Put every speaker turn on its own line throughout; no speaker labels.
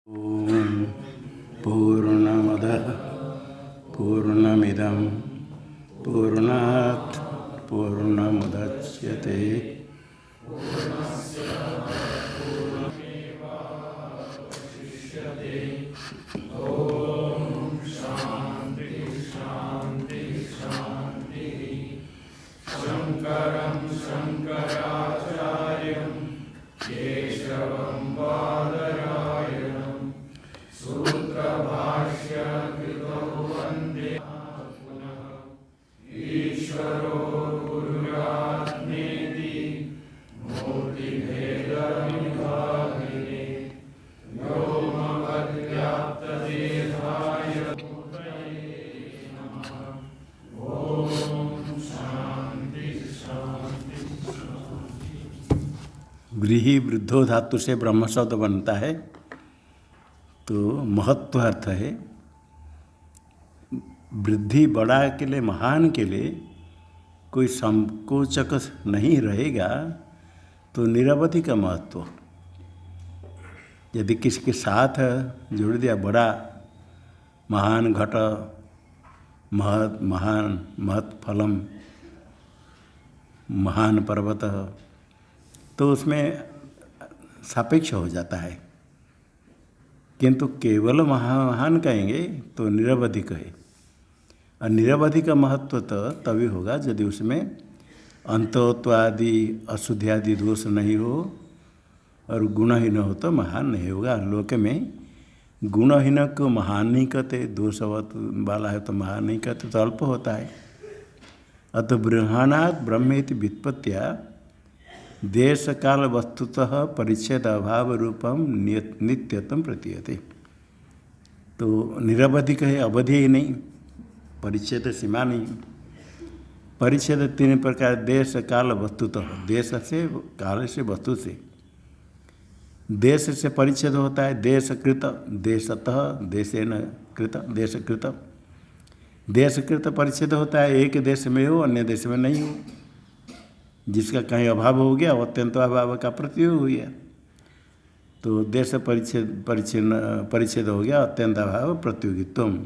ओम पूर्णमदः पूर्णमिदं पूर्णात् पूर्णमुदच्यते व्रीहि वृद्धो धातु से ब्रह्म शब्द बनता है, तो महत्व अर्थ है। वृद्धि बड़ा के लिए, महान के लिए कोई संकोचक नहीं रहेगा, तो निरवधि का महत्व। यदि किसी के साथ जोड़ दिया बड़ा महान घट महत फलम महान पर्वत, तो उसमें सापेक्ष हो जाता है। किंतु केवल महान कहेंगे तो निरवधिक है। और निरवधि का महत्व तो तभी होगा यदि उसमें अंतत्वादि अशुद्ध्यादि दोष नहीं हो और गुणहीन हो, तो महान नहीं होगा। लोक में गुणहीन को महान नहीं कहते, दोषवत वाला है तो महान नहीं कहते, तो अल्प होता है। अतः ब्रह्माणात् ब्रह्मेति व्युत्पत्त्या देश काल वस्तुतः परिच्छेद अभाव रूपम नित्यत्वं प्रतीयते। तो निरवधिक है, अवधि ही नहीं, परिच्छेद सीमा नहीं। परिच्छेद तीन प्रकार, देश काल वस्तुतः, देश से काल से वस्तु से। देश से परिच्छेद होता है देशकृत, देशतः देशेन कृत, देशकृत। देशकृत परिच्छेद होता है एक देश में हो अन्य देश में नहीं हो। जिसका कहीं अभाव हो गया वो अत्यंत अभाव का प्रत्यय हो गया, तो देश परिच्छेद हो गया अत्यंत अभाव प्रतियोगित्व।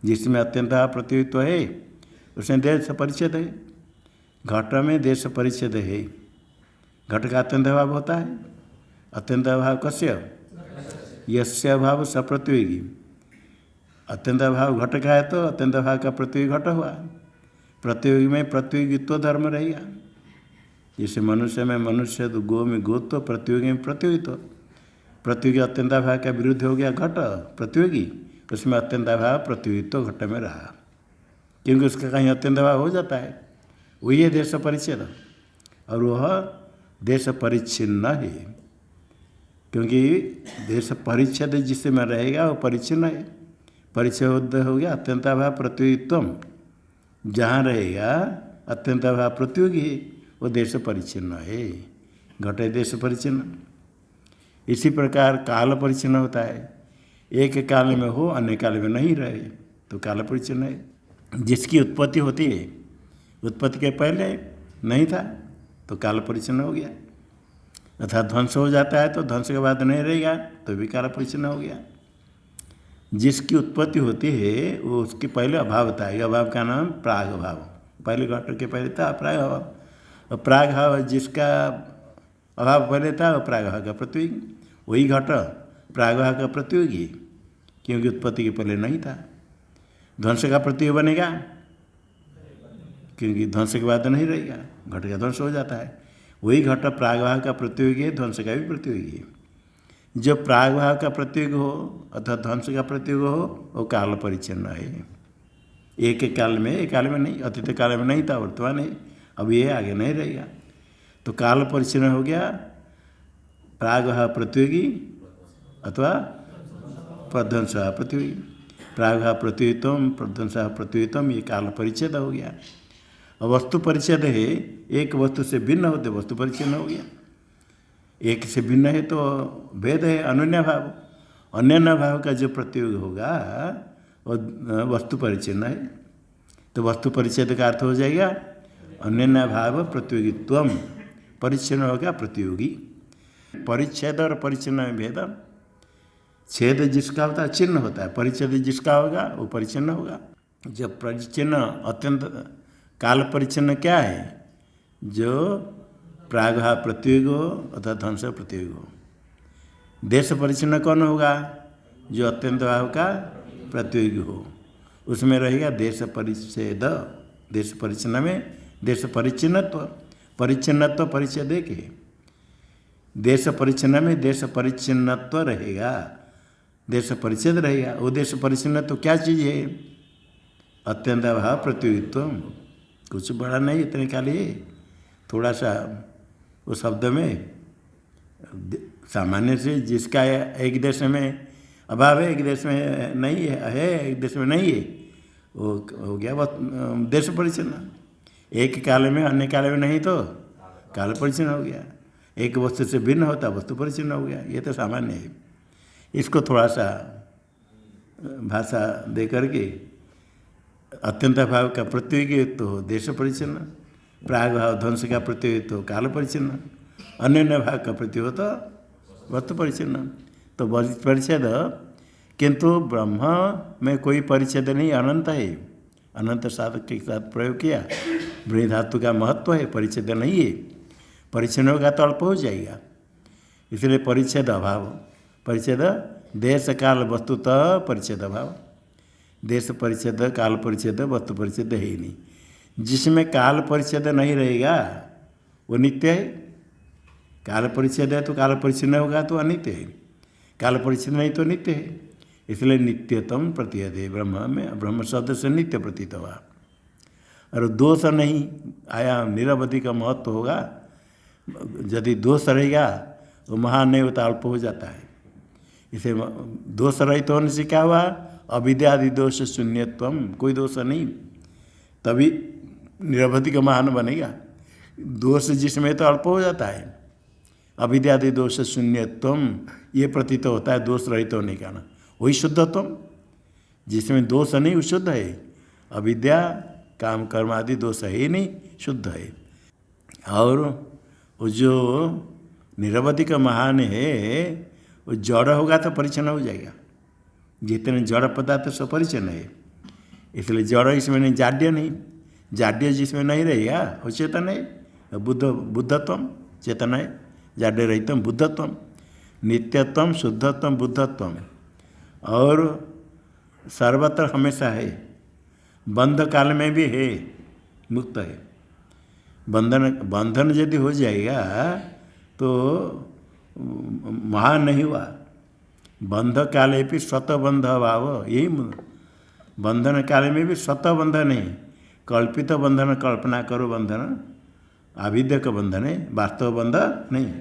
जिसमें अत्यंत अभाव प्रतियोगित्व है उसमें देश परिच्छेद है। घट में देश परिच्छेद है, घट का अत्यंत अभाव होता है। अत्यंत अभाव कस्य? यस्य अभाव सप्रतियोगी। अत्यंत अभाव घट का है तो अत्यंत अभाव का प्रतियोगी घट हुआ। प्रतियोगी में प्रतियोगित्व धर्म रहेगा। जैसे मनुष्य में मनुष्य, तो गो में गोत्व, प्रतियोगी में प्रतियोगित्व। प्रतियोगी अत्यंताभाव का विरुद्ध हो गया घट प्रतियोगी, उसमें अत्यंताभाव प्रतियोगित्व घट में रहा, क्योंकि उसका कहीं अत्यंताभाव हो जाता है। वही है देश परिच्छेद, और वह देश परिच्छिन्न है, क्योंकि देश परिच्छेद जिसमें रहेगा वो परिच्छिन्न है। परिच्छेद हो गया अत्यंताभाव प्रतियोगित्व, जहाँ रहेगा अत्यंताभाव प्रतियोगी है वो देश परिच्छिन्न है। घट देश परिच्छिन्न। इसी प्रकार काल परिच्छिन्न होता है, एक काल में हो अन्य काल में नहीं रहे तो काल परिच्छिन्न है। जिसकी उत्पत्ति होती है, उत्पत्ति के पहले नहीं था तो काल परिच्छिन्न हो गया। अर्थात ध्वंस हो जाता है तो ध्वंस के बाद नहीं रहेगा तो भी काल परिच्छिन्न हो गया। जिसकी उत्पत्ति होती है वो उसके पहले अभाव था, ये अभाव का नाम प्राग अभाव। पहले घट के पहले था प्राग अभाव, और प्राग भाव जिसका अभाव पहले था वो प्राग भाव का प्रतियोगी। वही घट प्राग भाव का प्रतियोगी, क्योंकि उत्पत्ति के पहले नहीं था। ध्वंस का प्रतियोगी बनेगा, क्योंकि ध्वंस के बाद नहीं रहेगा, घट का ध्वंस हो जाता है। वही घट प्राग भाव का प्रतियोगी है, ध्वंस का भी प्रतियोगी है। जो प्राग भाव का प्रतियोगी हो अथवा ध्वंस का प्रतियोगी हो वो काल परिच्छिन्न है। एक काल में, एक काल में नहीं, अतीत काल में नहीं था, वर्तमान है, अब ये आगे नहीं रहेगा। तो काल परिच्छिन्न हो गया प्राग भाव प्रतियोगी अथवा प्रध्वंस प्रतियोगी। प्राग भाव प्रतियोगित्व, प्रध्वंस प्रतियोगित्व, ये काल परिच्छेद हो गया। और वस्तु परिच्छेद है, एक वस्तु से भिन्न होते वस्तु परिच्छिन्न हो गया। एक से भिन्न है तो भेद है, अनन्य भाव। अनन्य भाव का जो प्रतियोगी होगा वो वस्तु परिच्छिन्न है। तो वस्तु परिच्छेद का अर्थ हो जाएगा अन्य भाव प्रतियोगित्व। परिच्छिन्न हो गया प्रतियोगी। परिच्छेद और परिच्छिन्न में भेद। छेद जिसका होता है चिन्ह होता है, परिच्छेद जिसका होगा वो परिचिन्न होगा। जब परिचिन्न अत्यंत काल परिचिन्न क्या है, जो प्रागभाव प्रतियोग हो अथवा ध्वंस प्रतियोग हो। देश परिचिन्न कौन होगा, जो अत्यंत भाव का प्रतियोगी हो, उसमें रहेगा देश परिच्छेद। देश परिचिन्न में देश परिचिन्नत्व, परिचिन्नत्व परिच्छेद एक है। देश परिचिन्न में देश परिचिन्नत्व रहेगा, देश परिच्छेद रहेगा। वो देश परिचिन्नत्व क्या चीज़ है, अत्यंत भाव प्रतियोगित्व, कुछ बड़ा नहीं, इतने का लिए थोड़ा सा वो शब्द में सामान्य से जिसका एक देश में अभाव है, एक देश में नहीं है, एक देश में नहीं है, वो हो गया देश परिचिन्न। एक काल में अन्य काल में नहीं तो काल परिचिन्न हो गया। एक वस्तु से भिन्न होता वस्तु परिचिन्न हो गया, ये तो सामान्य है। इसको थोड़ा सा भाषा दे करके अत्यंत भाव का प्रतियोगित्व तो देश परिचिन्न, प्राग भाव ध्वंस का प्रतियोगित्व तो काल परिचिन्न, अन्य भाव का प्रतियोग तो वस्तु परिचिन्न। तो परिच्छेद, किंतु ब्रह्म में कोई परिच्छेद नहीं, अनंत है। अनंत साधक के साथ प्रयोग किया, ब्रह्म धातु का महत्व है, परिच्छेद नहीं है। परिच्छेद होगा तो अल्प हो जाएगा, इसलिए परिच्छेद अभाव। परिच्छेद देश काल वस्तुतः परिच्छेद अभाव। देश परिच्छेद काल परिच्छेद वस्तु परिच्छेद है ही नहीं। जिसमें काल परिच्छेद नहीं रहेगा वो नित्य है। काल परिच्छेद है तो काल परिच्छेद होगा तो अनित्य है, काल परिच्छेद नहीं तो नित्य है। इसलिए नित्यतम प्रतीयत है ब्रह्म में, ब्रह्म शब्द से नित्य प्रतीत हुआ। और दोष नहीं आया, निरवधि का महत्व होगा। यदि दोष रहेगा तो महान नहीं होता, अल्प हो जाता है। इसे दोष रहित होने से क्या हुआ, अविद्यादि दोष शून्यत्वम, कोई दोष नहीं, तभी निरवधि का महान बनेगा। दोष जिसमें तो अल्प हो जाता है। अविद्यादि दोष शून्यत्वम ये प्रतीत होता है दोष रहित होने का ना, वही शुद्धत्वम। जिसमें दोष नहीं वो शुद्ध है। अविद्या काम कर्म आदि दोष है ही नहीं, शुद्ध है। और वो जो निरवधि का महान है वो जड़ होगा तो परिचन्न हो जाएगा। जितने जड़ पदार्थ सब परिचन्न है, इसलिए जड़ इसमें नहीं, जाड्य नहीं। जाड्य जिसमें नहीं रहेगा वो चेतन है। बुद्धत्वम चेतन है, जाड्य रहितम बुद्धत्वम, नित्यत्वम शुद्धत्वम बुद्धत्वम। और सर्वत्र हमेशा है, बंध काल में भी है, मुक्त है। बंधन यदि हो जाएगा तो महान नहीं हुआ। बंध काले भी स्वतबंध भाव, यही बंधन काल में भी स्वतबंध नहीं, कल्पित बंधन कल्पना करो बंधन, आविद्यक बंधन है, वास्तव बंध नहीं।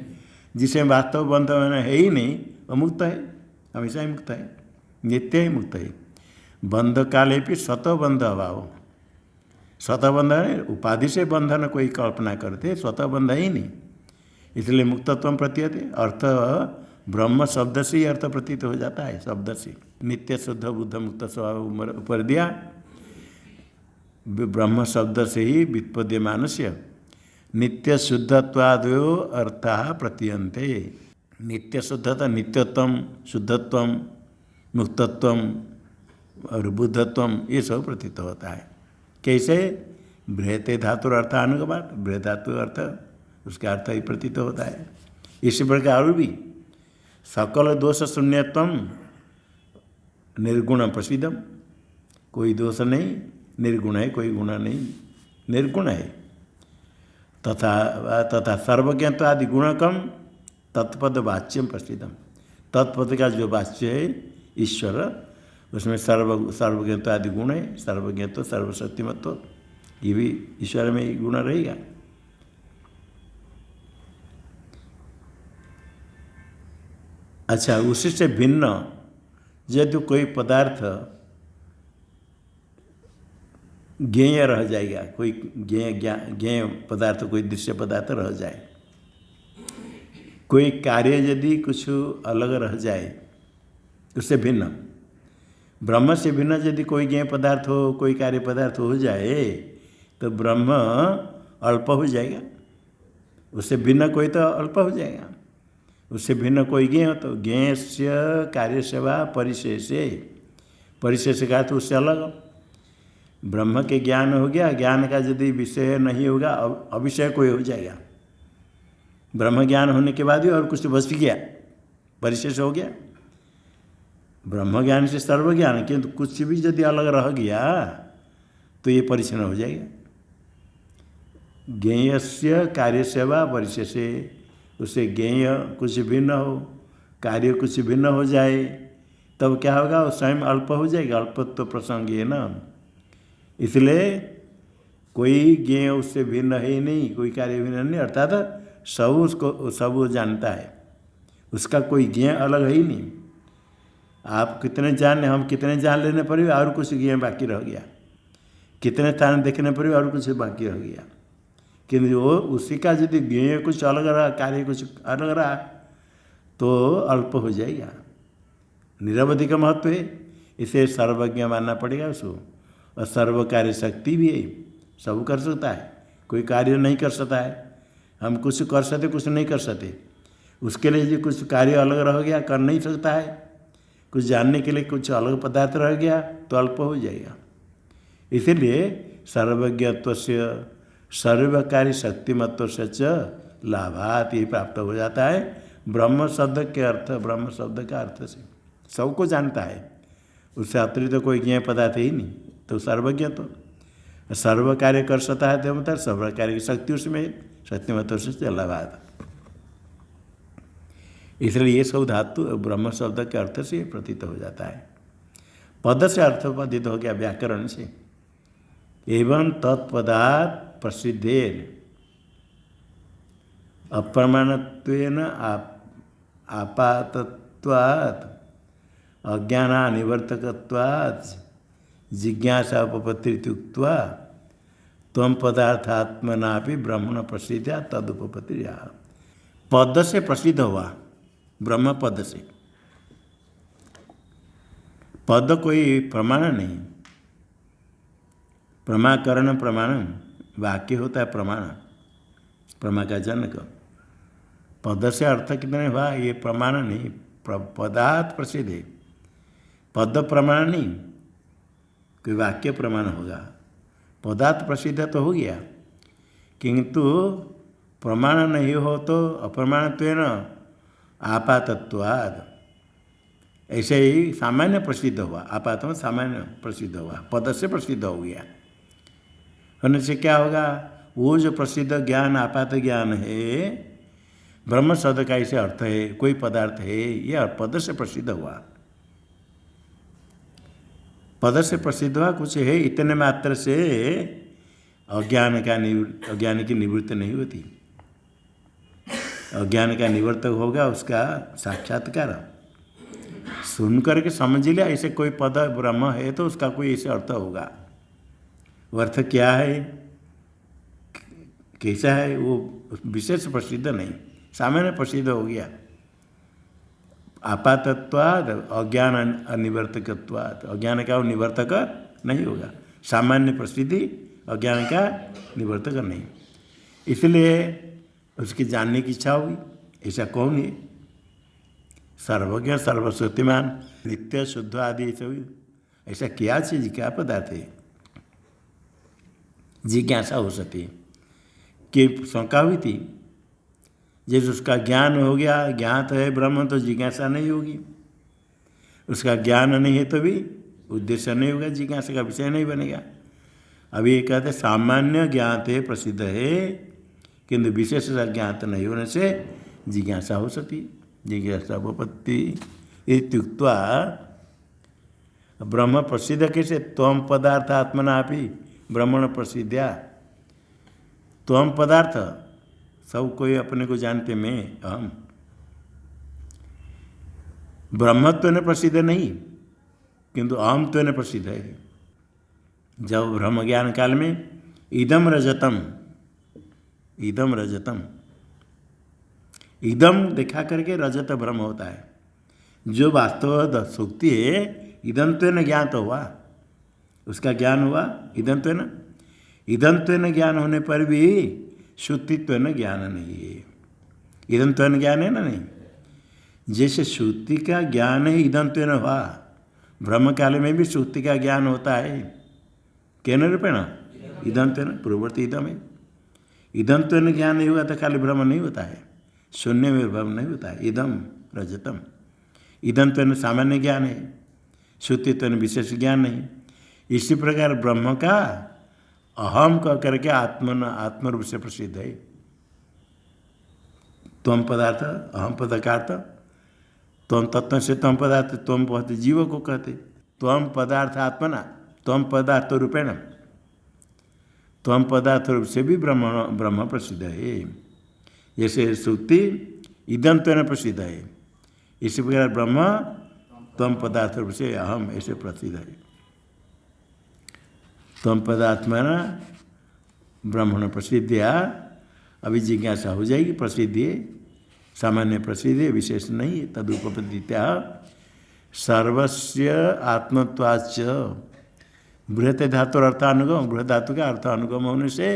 जिसे वास्तव बंधन है ही नहीं वो मुक्त है, हमेशा ही मुक्त है, नित्य ही मुक्त है। बंध काले भी स्वतबंध भाव, स्वतबंध है, उपाधि से बंधन कोई कल्पना करते, स्वतबंध ही नहीं, इसलिए मुक्तत्व प्रतीयत है। अर्थ ब्रह्म शब्द से ही अर्थ प्रतीत हो जाता है, शब्द से। नित्य शुद्ध बुद्ध मुक्त स्वभाव ऊपर दिया, ब्रह्म शब्द से ही व्युत्पद्यमान से नित्य शुद्धत्वादयो अर्थाः प्रतीयन्ते। नित्य शुद्धता, नित्यत्वम, शुद्धत्वम, मुक्तत्वम और बुद्धत्वम ये सब प्रतीत होता है। कैसे, बृहते धातु अर्थानुगमात्, बृहत धातु अर्थ उसका अर्थ ही प्रतीत होता है। इसी प्रकार और भी सकल दोष शून्यत्वम निर्गुण प्रसिद्धम, कोई दोष नहीं, निर्गुण है, कोई गुण नहीं, निर्गुण है। तथा सर्वज्ञत्वादि गुणकम तत्पद वाच्यम प्रसिद्धम, तत्पद का जो वाच्य है ईश्वर, उसमें सर्वज्ञत्वादि गुण है, सर्वज्ञत्व सर्वशक्तिमत्व, ये भी ईश्वर में ही गुण रहेगा। अच्छा, उसी से भिन्न यदि कोई पदार्थ ज्ञेय रह जाएगा, कोई ज्ञेय पदार्थ, कोई दृश्य पदार्थ रह जाए, कोई कार्य यदि कुछ अलग रह जाए उससे भिन्न, ब्रह्म से भिन्न यदि कोई ज्ञेय पदार्थ हो, कोई कार्य पदार्थ हो जाए तो ब्रह्म अल्प हो जाएगा, उससे भिन्न कोई तो अल्प हो जाएगा। उससे भिन्न कोई ज्ञेय हो तो ज्ञेयस्य कार्य सेवा परिशेषे, परिशेष का तो उससे अलग। ब्रह्म के ज्ञान हो गया, ज्ञान का यदि विषय नहीं होगा अविषय कोई हो जाएगा। ब्रह्म ज्ञान होने के बाद भी और कुछ बच गया, परिशेष हो गया। ब्रह्म ज्ञान से सर्व ज्ञान, किंतु कुछ भी यदि अलग रह गया तो ये परिच्छिन्न हो जाएगा। ज्ञेयस्य कार्य सेवा परिशेषे, उससे ज्ञेय कुछ भिन्न हो, कार्य कुछ भिन्न हो जाए, तब क्या होगा? वो स्वयं अल्प हो जाएगा। अल्पत्व प्रसंग है ना, इसलिए कोई ज्ञेय उससे भिन्न है ही नहीं, कोई कार्य भिन्न नहीं, अर्थात सब उसको सब वो जानता है, उसका कोई ज्ञेय अलग है ही नहीं। आप कितने जान, हम कितने जान लेने पर भी और कुछ ज्ञेय बाकी रह गया, कितने स्थान देखने पर भी और कुछ बाकी रह गया, किंतु वो उसी का यदि ज्ञेय कुछ अलग रहा, कार्य कुछ अलग रहा तो अल्प हो जाएगा। निरवधि का महत्व है, इसे सर्वज्ञ मानना पड़ेगा उसको। और सर्व कार्य शक्ति भी है, सब कर सकता है, कोई कार्य नहीं कर सकता है। हम कुछ कर सकते, कुछ नहीं कर सकते, उसके लिए यदि कुछ कार्य अलग रह गया, कर नहीं सकता है। कुछ जानने के लिए कुछ अलग पदार्थ रह गया तो अल्प हो जाएगा। इसीलिए सर्वज्ञत्व से सर्वकारी शक्तिमत्व से च लाभात ही प्राप्त हो जाता है। ब्रह्म शब्द के अर्थ, ब्रह्म शब्द का अर्थ से सबको जानता है, उससे अतिरिक्त तो कोई ज्ञेय पदार्थ ही नहीं, तो सर्वज्ञ तो सर्व कार्य कर सकता है, तो मतलब सर्व कार्य की शक्ति उसमें, शक्तिमत्व से लाभात। इसलिए ये सब धातु ब्रह्म शब्द के अर्थ से प्रतीत हो जाता है। पद से अर्थ प्रतीत हो गया व्याकरण से। एवं तत्पदार्थ प्रसिद्धेर अप्रमाणत्वेन आपातत्वात् अज्ञानानिवर्तकत्वात् जिज्ञासा उपपत्तिरुक्त्वा त्वं पदार्थात्मनापि ब्रह्मण प्रसिद्धा तदुपपत्तिर्या। पद से प्रसिद्ध हुआ, ब्रह्म पद से। पद कोई प्रमाण नहीं, प्रमाकरण प्रमाण वाक्य होता है प्रमाण, प्रमा का जनक। पद से अर्थ कितने हुआ, ये प्रमाण नहीं, पदार्थ प्रसिद्ध है। पद प्रमाण नहीं, कोई वाक्य प्रमाण होगा। पदार्थ प्रसिद्ध तो हो गया, किंतु प्रमाण नहीं हो तो अप्रमाणत्वेन आपातत्वाद, ऐसे ही सामान्य प्रसिद्ध हुआ। आपात में सामान्य प्रसिद्ध हुआ, पद से प्रसिद्ध हो गया। होने से क्या होगा? वो जो प्रसिद्ध ज्ञान आपात ज्ञान है, ब्रह्म शब्द का ऐसे अर्थ है, कोई पदार्थ है, यह पद से प्रसिद्ध हुआ। पद से प्रसिद्ध हुआ, कुछ है, इतने मात्र से अज्ञान की निवृत्ति नहीं होती। अज्ञान का निवर्तक होगा उसका साक्षात्कार। सुन करके समझ लिया ऐसे कोई पद ब्रह्म है तो उसका कोई ऐसे अर्थ होगा। वो अर्थ क्या है, कैसा है, वो विशेष प्रसिद्ध नहीं, सामान्य प्रसिद्ध हो गया। आपातत्वाद अज्ञान अनिवर्तकत्वाद, अज्ञान का वो निवर्तक नहीं होगा। सामान्य प्रसिद्धि अज्ञान का निवर्तक नहीं, इसलिए उसकी जानने की इच्छा हुई। ऐसा कौन है? सर्वज्ञ सर्वशक्तिमान नित्य शुद्ध आदि सभी, ऐसा क्या चीज, क्या पदार्थ है? जिज्ञासा हो सकती है कि शंका हुई थी, जैसे उसका ज्ञान हो गया, ज्ञात है ब्रह्म, तो जिज्ञासा नहीं होगी। उसका ज्ञान नहीं है तो भी उद्देश्य नहीं होगा, जिज्ञासा का विषय नहीं बनेगा। अभी ये कहते सामान्य ज्ञात है, प्रसिद्ध है, किंतु विशेष ज्ञात नहीं होने से जिज्ञासा हो सकती। जिज्ञासा उपपत्ति इत्युक्त्वा ब्रह्म प्रसिद्ध कैसे? त्वं पदार्थ आत्मनापि ब्रह्मण प्रसिद्ध्या। त्वं पदार्थ, सब कोई अपने को जानते, मैं अहम। ब्रह्मत्व ने प्रसिद्ध नहीं, किंतु अहमत्व ने प्रसिद्ध है। जब ब्रह्म ज्ञान काल में इदम रजतम, इदम रजतम, इदम देखा करके रजत ब्रह्म होता है। जो वास्तव सुक्ति है इदंत्वेन ज्ञात हुआ, उसका ज्ञान हुआ इदंत्वेन। इदंत्वेन ज्ञान होने पर भी शुद्धित्वेन ज्ञान नहीं है। इदंत्वेन ज्ञान है ना, नहीं, जैसे श्रुति का ज्ञान है इदंत्वेन हुआ, ब्रह्म काल में भी श्रुति का ज्ञान होता है। केन रूपेण? इदंत्वेन, पूर्ववर्ती इदम है। इदंत्वेन ज्ञान नहीं हुआ तो खाली ब्रह्म नहीं होता है, शून्य में ब्रह्म नहीं होता है। इदम रजतम, इदंत्वेन सामान्य ज्ञान है, श्रुतित्वेन विशेष ज्ञान नहीं। इसी प्रकार ब्रह्म का अहम कह करके आत्म रूप से प्रसिद्ध है। त्वम पदार्थ, अहम पदार्थ, त्वम तत्व से त्वम पदार्थ, त्वम कहते जीव को कहते, त्वम पदार्थ आत्मना, त्वम पदार्थ रूपेण, त्वम पदार्थ रूप से भी ब्रह्म प्रसिद्ध है। जैसे श्रुति इदंत्वेन प्रसिद्ध है, इसी प्रकार ब्रह्म त्वम पदार्थ रूप से अहम ऐसे प्रसिद्ध है। त्वम पदात्मना ब्रह्मण प्रसिद्धिया, अभी जिज्ञासा हो जाएगी। प्रसिद्धि सामान्य प्रसिद्धि, विशेष नहीं। तदुपपत्तित्या सर्वस्य आत्मत्वाच्च, बृहत धातु अर्थानुगम, बृहत धातु का अर्थ अनुगम होने से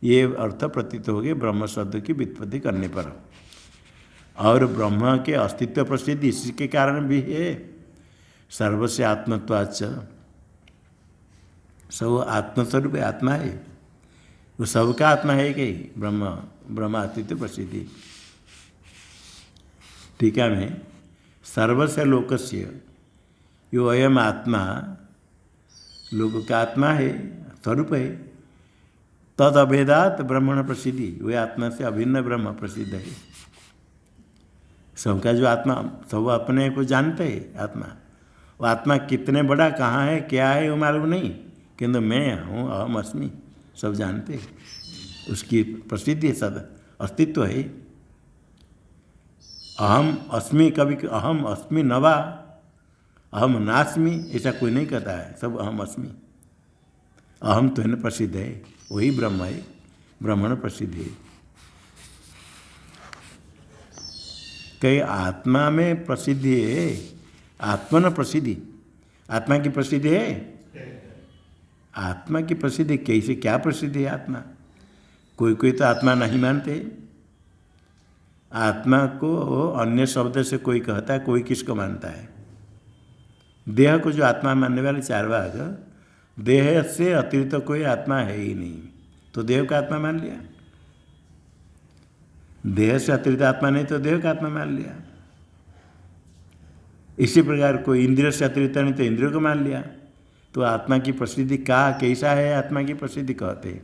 ये अर्थ प्रतीत हो गए ब्रह्म शब्द की व्युत्पत्ति करने पर। और ब्रह्म के अस्तित्व प्रसिद्धि इसी के कारण भी है। सर्वस्य आत्मत्वाच्च, सब आत्मस्वरूप आत्मा है, वो सबका आत्मा है कि ब्रह्म अस्तित्व प्रसिद्धि। टीका में सर्वस्य लोकस्य, यो अयम आत्मा लोक का आत्मा है, स्वरूप है। तद अभेदात ब्रह्मण प्रसिद्धि, वह आत्मा से अभिन्न ब्रह्म प्रसिद्ध है। सबका जो आत्मा, सब अपने को जानते हैं आत्मा। वो आत्मा कितने बड़ा, कहाँ है, क्या है, वो मालूम नहीं, किंतु मैं हूँ, अहम अस्मि, सब जानते हैं। उसकी प्रसिद्धि सद अस्तित्व है। अहम अस्मि, कभी अहम अस्मि नवा, अहम नास्मि, ऐसा कोई नहीं कहता है, सब अहम अस्मि। अहम तो है प्रसिद्ध है, वही ब्रह्म है, ब्रह्मण प्रसिद्ध है। कई आत्मा में प्रसिद्धि है, आत्मन प्रसिद्धि, आत्मा की प्रसिद्धि है। आत्मा की प्रसिद्धि कैसे, क्या प्रसिद्धि है आत्मा? कोई तो आत्मा नहीं मानते। आत्मा को अन्य शब्द से कोई कहता है, कोई किसको मानता है? देह को जो आत्मा मानने वाले चार भाग, देह से अतिरिक्त तो कोई आत्मा है ही नहीं, तो देह का आत्मा मान लिया। देह से अतिरिक्त आत्मा नहीं तो देह का आत्मा मान लिया। इसी प्रकार कोई इंद्रिय से अतिरिक्त नहीं तो इंद्रियों को मान लिया। तो आत्मा की प्रसिद्धि का कैसा है? आत्मा की प्रसिद्धि कहते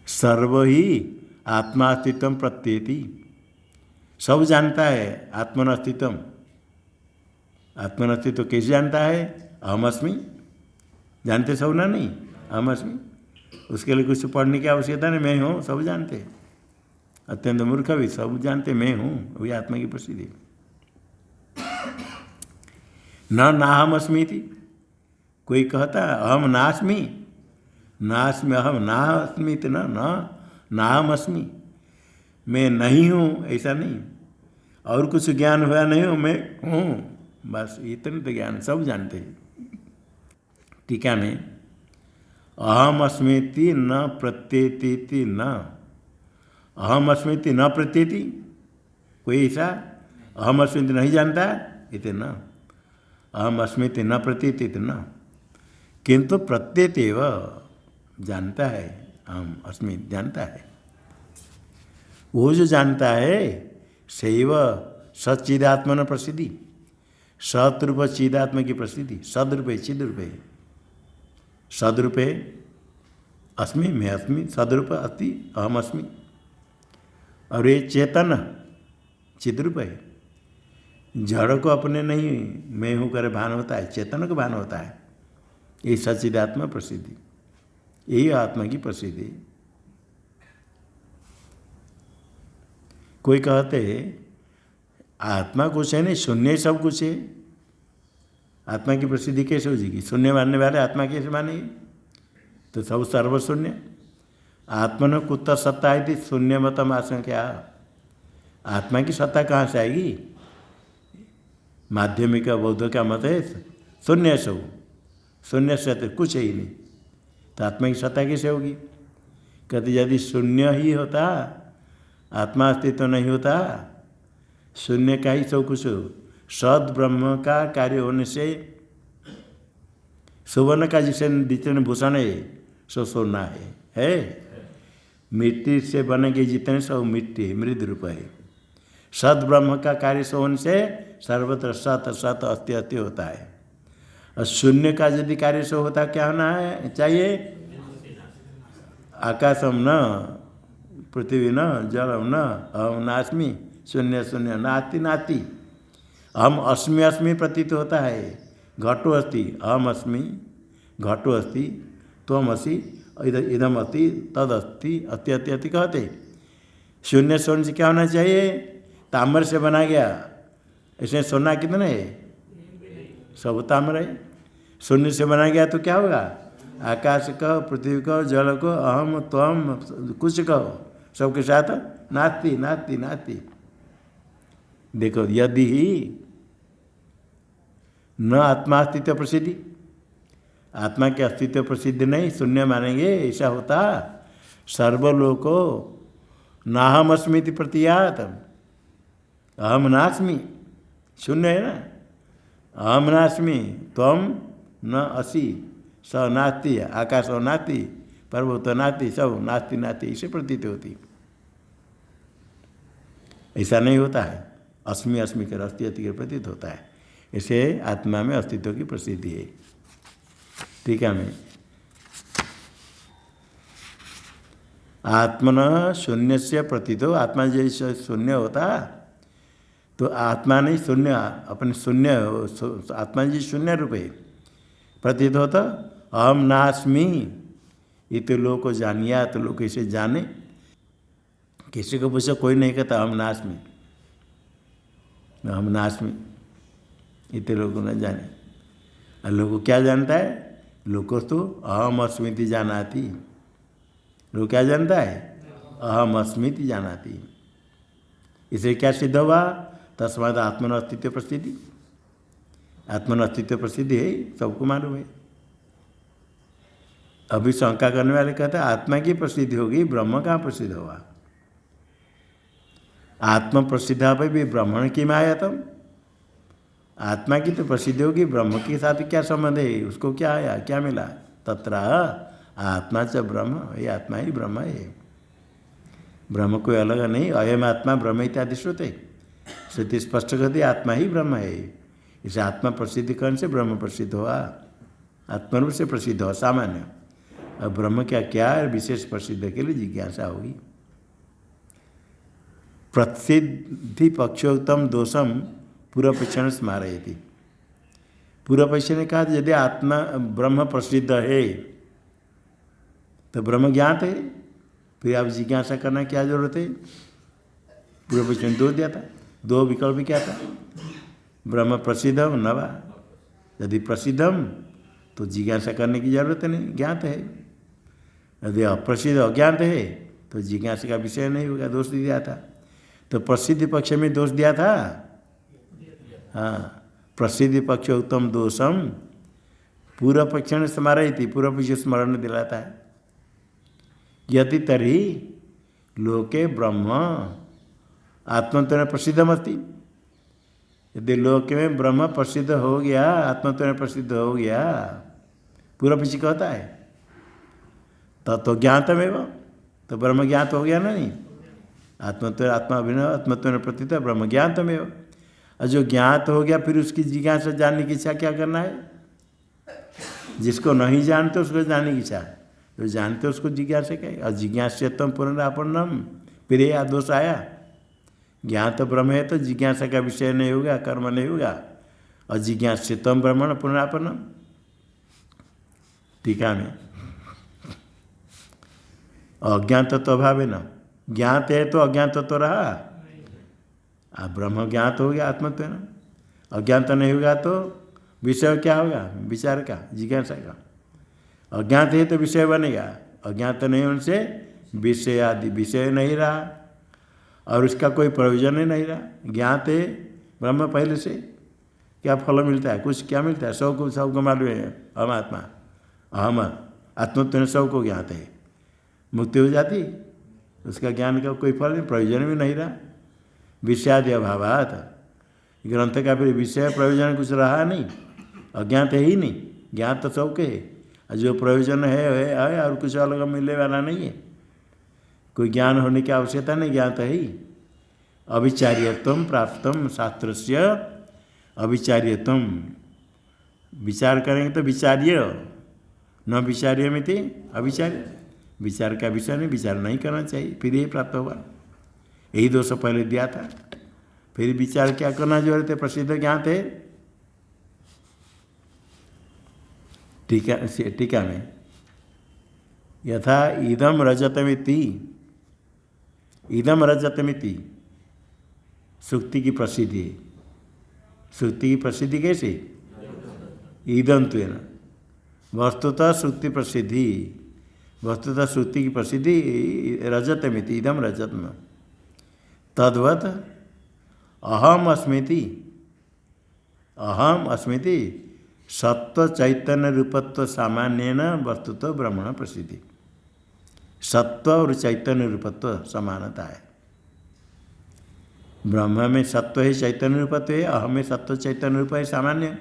सर्व ही आत्मा अस्तित्व प्रत्येति, सब जानता है आत्मन अस्तित्व। आत्मन अस्तित्व कैसे जानता है? अहम अस्मि, जानते सब ना? नहीं, अहम अस्मि। उसके लिए कुछ पढ़ने की आवश्यकता नहीं, मैं हूँ, सब जानते। अत्यंत मूर्ख भी सब जानते मैं हूँ, वही आत्मा की प्रसिद्धि। न नाहम अस्मि थी, कोई कहता अहम नास्मि, नास्मि अहम नास्मि, न नाहम अस्मि, मैं नहीं हूँ, ऐसा नहीं। और कुछ ज्ञान हुआ नहीं हूँ, मैं हूँ, बस इतने तो ज्ञान सब जानते हैं। टीका में अहम अस्मिति न प्रत्येति, न अहम अस्मिति न प्रत्येति, कोई ऐसा अहम अस्मिति नहीं जानता इतने न, अहम अस्मिति न प्रतीति न, किंतु प्रत्येत एव जानता है, अहम अस्मि जानता है। वो जो जानता है सैव सच्चिदात्मन प्रसिद्धि, सतरूप चिदात्मा की प्रसिद्धि। सदरूपे चिद्रूपे, सदरूपे अस्मि, मैं अस्मि, सदरूप अस्ति, अहम अस्मि। और ये चेतन चिद्रूप है, जड़ को अपने नहीं मैं हूँ करे भान होता है, चेतन को भान होता है। ये सच्चिदात्मा प्रसिद्धि, यही आत्मा की प्रसिद्धि। कोई कहते आत्मा कुछ है नहीं, शून्य सब कुछ है। आत्मा की प्रसिद्धि कैसे हो जाएगी? शून्य मानने वाले आत्मा कैसे मानेगी? तो सब सर्वशून्य। आत्मन कुत्त सत्ता आई थी शून्य मतम आशंका। आत्मा की सत्ता कहाँ से आएगी? माध्यमिक बौद्ध का मत है शून्य सब, शून्य से कुछ है ही नहीं, तो आत्मा की सत्ता कैसे होगी? कहते यदि शून्य ही होता, आत्मा अस्तित्व नहीं होता, शून्य का ही सब कुछ हो। सद ब्रह्म का कार्य होने से सुवर्ण का जितने भूषण है सो सोना है। मिट्टी से बनेंगे जितने सब मिट्टी है, मृद रूप है। सद ब्रह्म का कार्य से होने से सर्वत्र सत सत अस्ति अस्ति होता है। और शून्य का यदि कार्य से होता क्या होना है चाहिए? आकाशम न पृथ्वी न जलम न अहम नास्मि शून्य शून्य नाति नाति। अहम अस्मि अस्मि प्रतीत होता है। घटो अस्ति अहम अस्मि, घटो अस्ति त्वम असि, इदम अस्ति तद अस्ति अति अति अति कहते। शून्य शून्य से क्या होना चाहिए? ताम्र से बना गया, इसमें सोना कितना है? सब ताम्र है। शून्य से बना गया तो क्या होगा? आकाश कहो, पृथ्वी कहो, जल को, अहम त्वम कुछ कहो, सबके साथ नास्ति नास्ति नास्ति। देखो यदि ही न आत्मा अस्तित्व प्रसिद्धि, आत्मा के अस्तित्व प्रसिद्ध नहीं, शून्य मानेंगे, ऐसा होता सर्वलोको नाहम अस्मिति प्रतीयात। अहम नास्मि शून्य है ना, अहम नास्मि त्वम न असि स नास्ति, आकाश नास्ति पर्वत नास्ति, सब नास्ति नास्ति, इसे प्रतीत होती। ऐसा नहीं होता है। अस्मि अस्मि कर अस्ति अस्ति कर प्रतीत होता है। इसे आत्मा में अस्तित्व की प्रसिद्धि है। ठीक है। मैं आत्मन शून्य से प्रतीत हो, आत्मा जैसे शून्य होता तो आत्मा नहीं शून्य, अपने शून्य आत्मा जी शून्य रूप है प्रतीत होता। अहम नास्मि इतने लोग को जानिया, तो लोग कैसे जाने? किसी को पूछो कोई नहीं कहता अहम नास्मि, अहम नास्मि, इतने लोगों ने जाने। और लोग को क्या जानता है? लोग को तो अहम अस्मिति जानाति। लोग क्या जानता है? अहम अस्मिति जानाति। इसे क्या सिद्ध हुआ? तस्माद आत्मन अस्तित्व प्रसिद्धि। आत्मन अस्तित्व प्रसिद्धि है, सबको मालूम है। अभी शंका करने वाले कहते हैं आत्मा की प्रसिद्धि होगी, ब्रह्म कहाँ प्रसिद्ध होगा? आत्म प्रसिद्धा पर भी ब्रह्मण की मायातम। आत्मा की तो प्रसिद्धि होगी, ब्रह्म के साथ क्या संबंध है? उसको क्या आया, क्या मिला? तत्र आत्मा च ब्रह्म, ये आत्मा ही ब्रह्म है। ब्रह्म कोई अलग नहीं। अयम आत्मा ब्रह्म इत्यादि श्रुते, श्रुति स्पष्ट कर दी आत्मा ही ब्रह्म है। इसे आत्मा प्रसिद्धि करने से ब्रह्म प्रसिद्ध हुआ, आत्मरूप से प्रसिद्ध हुआ सामान्य। और ब्रह्म क्या क्या है विशेष प्रसिद्ध के लिए जिज्ञासा होगी। प्रसिद्धि पक्षोत्तम दोषम पूर्व पक्षण स्मारयति। पूर्व पक्ष ने कहा यदि आत्मा ब्रह्म प्रसिद्ध है तो ब्रह्म ज्ञात है, फिर आप जिज्ञासा करना क्या जरूरत है? पूर्व पक्ष ने दो दिया था, दो विकल्प क्या था? ब्रह्म प्रसिद्धम न वा, यदि प्रसिद्धम तो जिज्ञासा करने की जरूरत नहीं, ज्ञात है। यदि अप्रसिद्ध अज्ञात है तो जिज्ञासा का विषय नहीं होगा, दोष दिया था। तो प्रसिद्धि पक्ष में दोष दिया था। हाँ, प्रसिद्धि पक्ष उत्तम दोषम पूर्व पक्ष ने स्मारयति, पूर्व पक्ष स्मरण दिलाता है। यदि तरी लोके ब्रह्म आत्मत्वेन प्रसिद्धमस्ति। यदि लोक में ब्रह्म प्रसिद्ध हो गया, आत्मत्वेन प्रसिद्ध हो गया, पूर्व पक्ष कहता है तो ज्ञातमेव, तो ब्रह्म ज्ञात हो गया ना? नहीं, आत्मत्व आत्मा अभिनव आत्मत्वेन प्रतीत ब्रह्म ज्ञातमेव। और जो ज्ञात हो गया फिर उसकी जिज्ञासा जानने की इच्छा क्या करना है? जिसको नहीं जानते उसको जानने की इच्छा, जो जानते उसको जिज्ञासा क्या है? और जिज्ञास्यत्वम पुनरापन्नम, फिर ये दोष आया। ज्ञात ब्रह्म है तो जिज्ञासा का विषय नहीं होगा, कर्म नहीं होगा। और जिज्ञास्यत्वम ब्रह्मण पुनरापन्नम। टीका में अज्ञात तो अभाव है ना, ज्ञात है तो अज्ञात तो रहा। अब ब्रह्म ज्ञात हो गया आत्मत्व ना, अज्ञात नहीं होगा तो विषय क्या होगा? विचार का, जिज्ञासा का। अज्ञात है तो विषय बनेगा, अज्ञात नहीं होने से विषय आदि विषय नहीं रहा और उसका कोई प्रयोजन ही नहीं रहा। ज्ञात है ब्रह्म पहले से, क्या फल मिलता है? कुछ क्या मिलता है? सबको मालूम है हम आत्मा, अहम आत्मत्व सबको ज्ञात है। मुक्ति हो जाती, उसका ज्ञान का कोई फल नहीं, प्रयोजन भी नहीं रहा। विषयादि अभावात, ग्रंथ का फिर विषय प्रयोजन कुछ रहा नहीं, अज्ञात है ही नहीं, ज्ञात तो सबके है, जो प्रयोजन है और कुछ अलग मिलने वाला नहीं है, कोई ज्ञान होने की आवश्यकता नहीं, ज्ञात है ही। अविचार्यत्वम प्राप्तम शास्त्रस्य अविचार्यत्वम, विचार करेंगे तो विचार्य, न विचार्य में थे अविचार्य, विचार का विषय नहीं, विचार नहीं करना चाहिए, फिर ये प्राप्त होगा। यही दोष पहले दिया था, फिर विचार क्या करना जरूरत है, प्रसिद्ध ज्ञात है। टीका में यथा इदम रजतमिति, इदम रजतमिति सुक्ति की प्रसिद्धि, सुक्ति की प्रसिद्धि कैसे, इदम त्वेन, वस्तुतः सुक्ति प्रसिद्धि, वस्तुतः सुक्ति की प्रसिद्धि रजतमिति, इदम रजतम, तद्वत् अहम अस्मिति, अहम अस्मिति सत्व चैतन्य रूपत्व सामान्यन वस्तुतः ब्रह्मण प्रसिद्धि। सत्व और चैतन्य रूपत्व समानता है, ब्रह्म में सत्व है, चैतन्य रूपत्व है, अहम में सत्व चैतन्य रूप है सामान्य,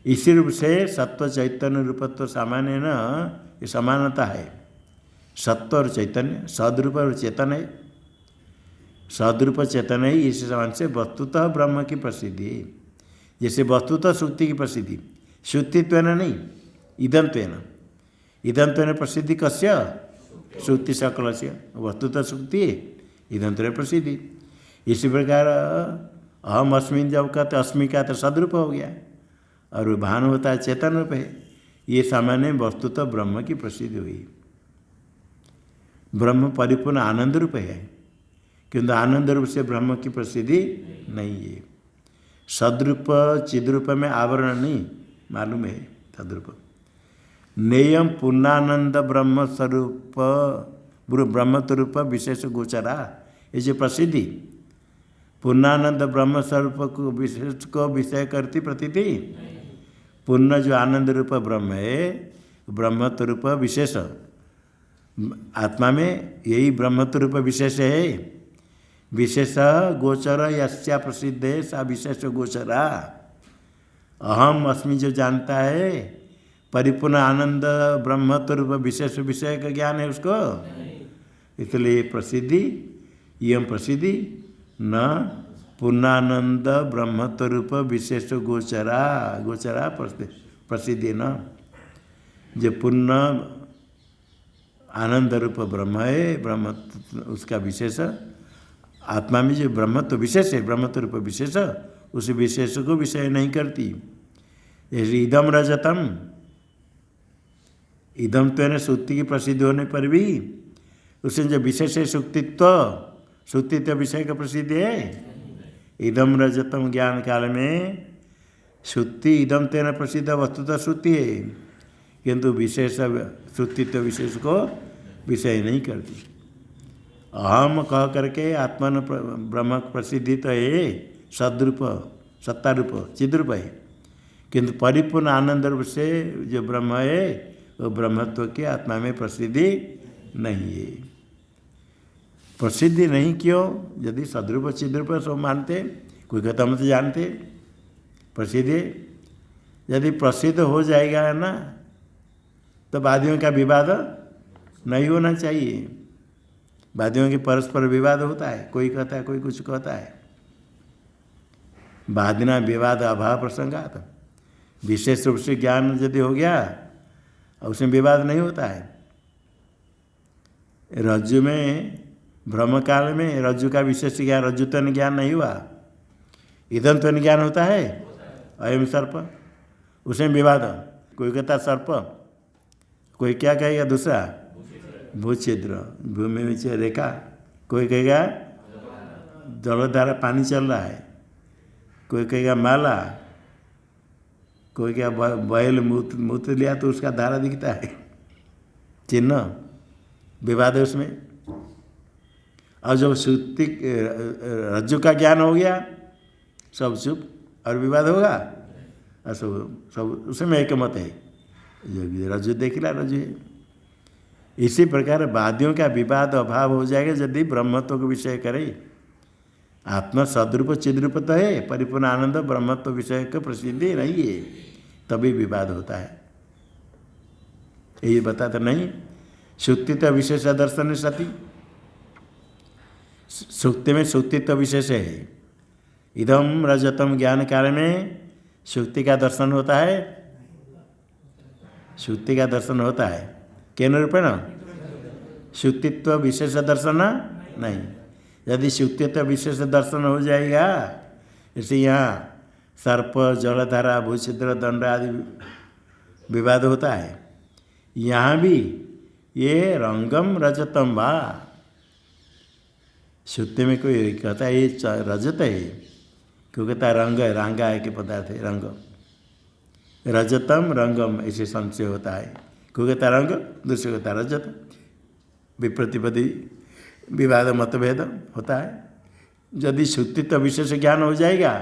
इसी रूप से सत्व चैतन्य रूपत्व सामान्य न ये समानता है। सत्व और चैतन्य सद्रूप और चेतन है, सद्रूप चेतन है, इस समान से वस्तुतः ब्रह्म की प्रसिद्धि है। जैसे वस्तुतः श्रुति की प्रसिद्धि, श्रुतित्वेन नहीं इदंत्वेन, इदंत्वेन प्रसिद्धि कस्य, श्रुति सकल से, वस्तुतः श्रुति इदंत्वेन प्रसिद्धि। इसी प्रकार अहम अस्मिन जब कहते अस्मि का तो सद्रूप हो गया, और भान होता है चेतन रूप है, ये सामान्य वस्तुतः ब्रह्म की प्रसिद्धि हुई। ब्रह्म परिपूर्ण आनंद रूप है, किंतु आनंद रूप से ब्रह्म की प्रसिद्धि नहीं है। सद्रूप चिद्रूप में आवरण नहीं मालूम है, तद्रूप नेयम पूर्णानंद ब्रह्म स्वरूप ब्रह्मस्वरूप विशेष गोचरा, ये जो प्रसिद्धि पूर्णानंद ब्रह्म स्वरूप को विशेष को विषय करती प्रतीति, पूर्ण जो आनंद रूप ब्रह्म है, ब्रह्मस्वरूप विशेष आत्मा में यही ब्रह्मस्वरूप विशेष है, विशेष गोचर यस्या प्रसिद्ध है सा विशेष गोचरा। अहम अस्मि जो जानता है परिपूर्ण आनंद ब्रह्मस्वरूप विशेष विषय का ज्ञान है उसको, इसलिए प्रसिद्धि यम प्रसिद्धि न पूर्णानंद ब्रह्मस्वरूप विशेष गोचरा, गोचरा प्रसिद्धि न, जो पूर्ण आनंद रूप ब्रह्म है, ब्रह्म उसका विशेष आत्मा में जो ब्रह्मत्व विशेष है, ब्रह्मत्व रूप विशेष, उस विशेष को विषय नहीं करती। जैसे इदम रजतम, इदम तो श्रुति की प्रसिद्धि होने पर भी उसमें जो विशेष है सुक्तित्व, सुक्तित्व विषय का प्रसिद्धि है। इदम रजतम ज्ञान काल में श्रुति इदम तेन प्रसिद्ध वस्तुतः श्रुति है, किंतु विशेष श्रुतित्व विशेष को विषय नहीं करती। अहम कह करके आत्मन ब्रह्म प्रसिद्धि तो है, सद्रूप सत्ता रूप चिद्रूप है, किंतु परिपूर्ण आनंद रूप से जो ब्रह्म है वो ब्रह्मत्व के आत्मा में प्रसिद्धि नहीं है। प्रसिद्धि नहीं क्यों, यदि सद्रूप चिद्रूप सब मानते, कोई कहता हम तो जानते प्रसिद्धि, यदि प्रसिद्ध हो जाएगा ना तो वादियों का विवाद नहीं होना चाहिए। वादियों के परस्पर विवाद होता है, कोई कहता है कोई कुछ कहता है, वादिना विवाद अभाव प्रसंगात, विशेष रूप से ज्ञान यदि हो गया उसमें विवाद नहीं होता है। रज्जु में भ्रम काल में रज्जु का विशेष ज्ञान, रज्जुत्व ज्ञान नहीं हुआ, इदंत्व ज्ञान होता है, अयम सर्प, उसमें विवाद, कोई कहता सर्प, कोई क्या कहेगा दूसरा भूछिद्र, भूमि में रेखा, कोई कहेगा जलधारा पानी चल रहा है, कोई कहेगा माला, कोई क्या बैल मूत्र लिया तो उसका धारा दिखता है, चिन्ह, विवाद है उसमें। और जब श्रुति रज्जु का ज्ञान हो गया सब चुप, और विवाद होगा, और सब उसमें एक मत है, जो रज्जु देख रहा रज्जु है। इसी प्रकार वादियों का विवाद अभाव हो जाएगा यदि ब्रह्मत्व को विषय करे, आत्मा सदरूप चिद्रूप तो है, परिपूर्ण आनंद ब्रह्मत्व विषय का प्रसिद्धि नहीं है, तभी विवाद होता है। यही बताते नहीं। सुक्तित्व विशेष दर्शन सती, सुक्ति में सुक्तित्व विशेष है। इदम रजतम ज्ञान काल में सुक्ति का दर्शन होता है, सुक्ति का दर्शन होता है केन रूपेण, सुक्तित्व विशेष दर्शन नहीं। यदि सुक्तित्व विशेष दर्शन हो जाएगा, जैसे यहाँ सर्प जलधारा भूछिद्र दंड आदि विवाद होता है, यहाँ भी ये रंगम रजतम वा, सुक्ति में कोई कहता है ये रजत है, क्यों कहता है रंग है, रंगा है के पदार्थ है रंग, रजतम रंगम ऐसे संशय होता है। क्यों कहता है रंग, दूसरे कहता है रजत, विप्रतिपदी विवाद मतभेद होता है। यदि सुक्तित्व विशेष ज्ञान हो जाएगा,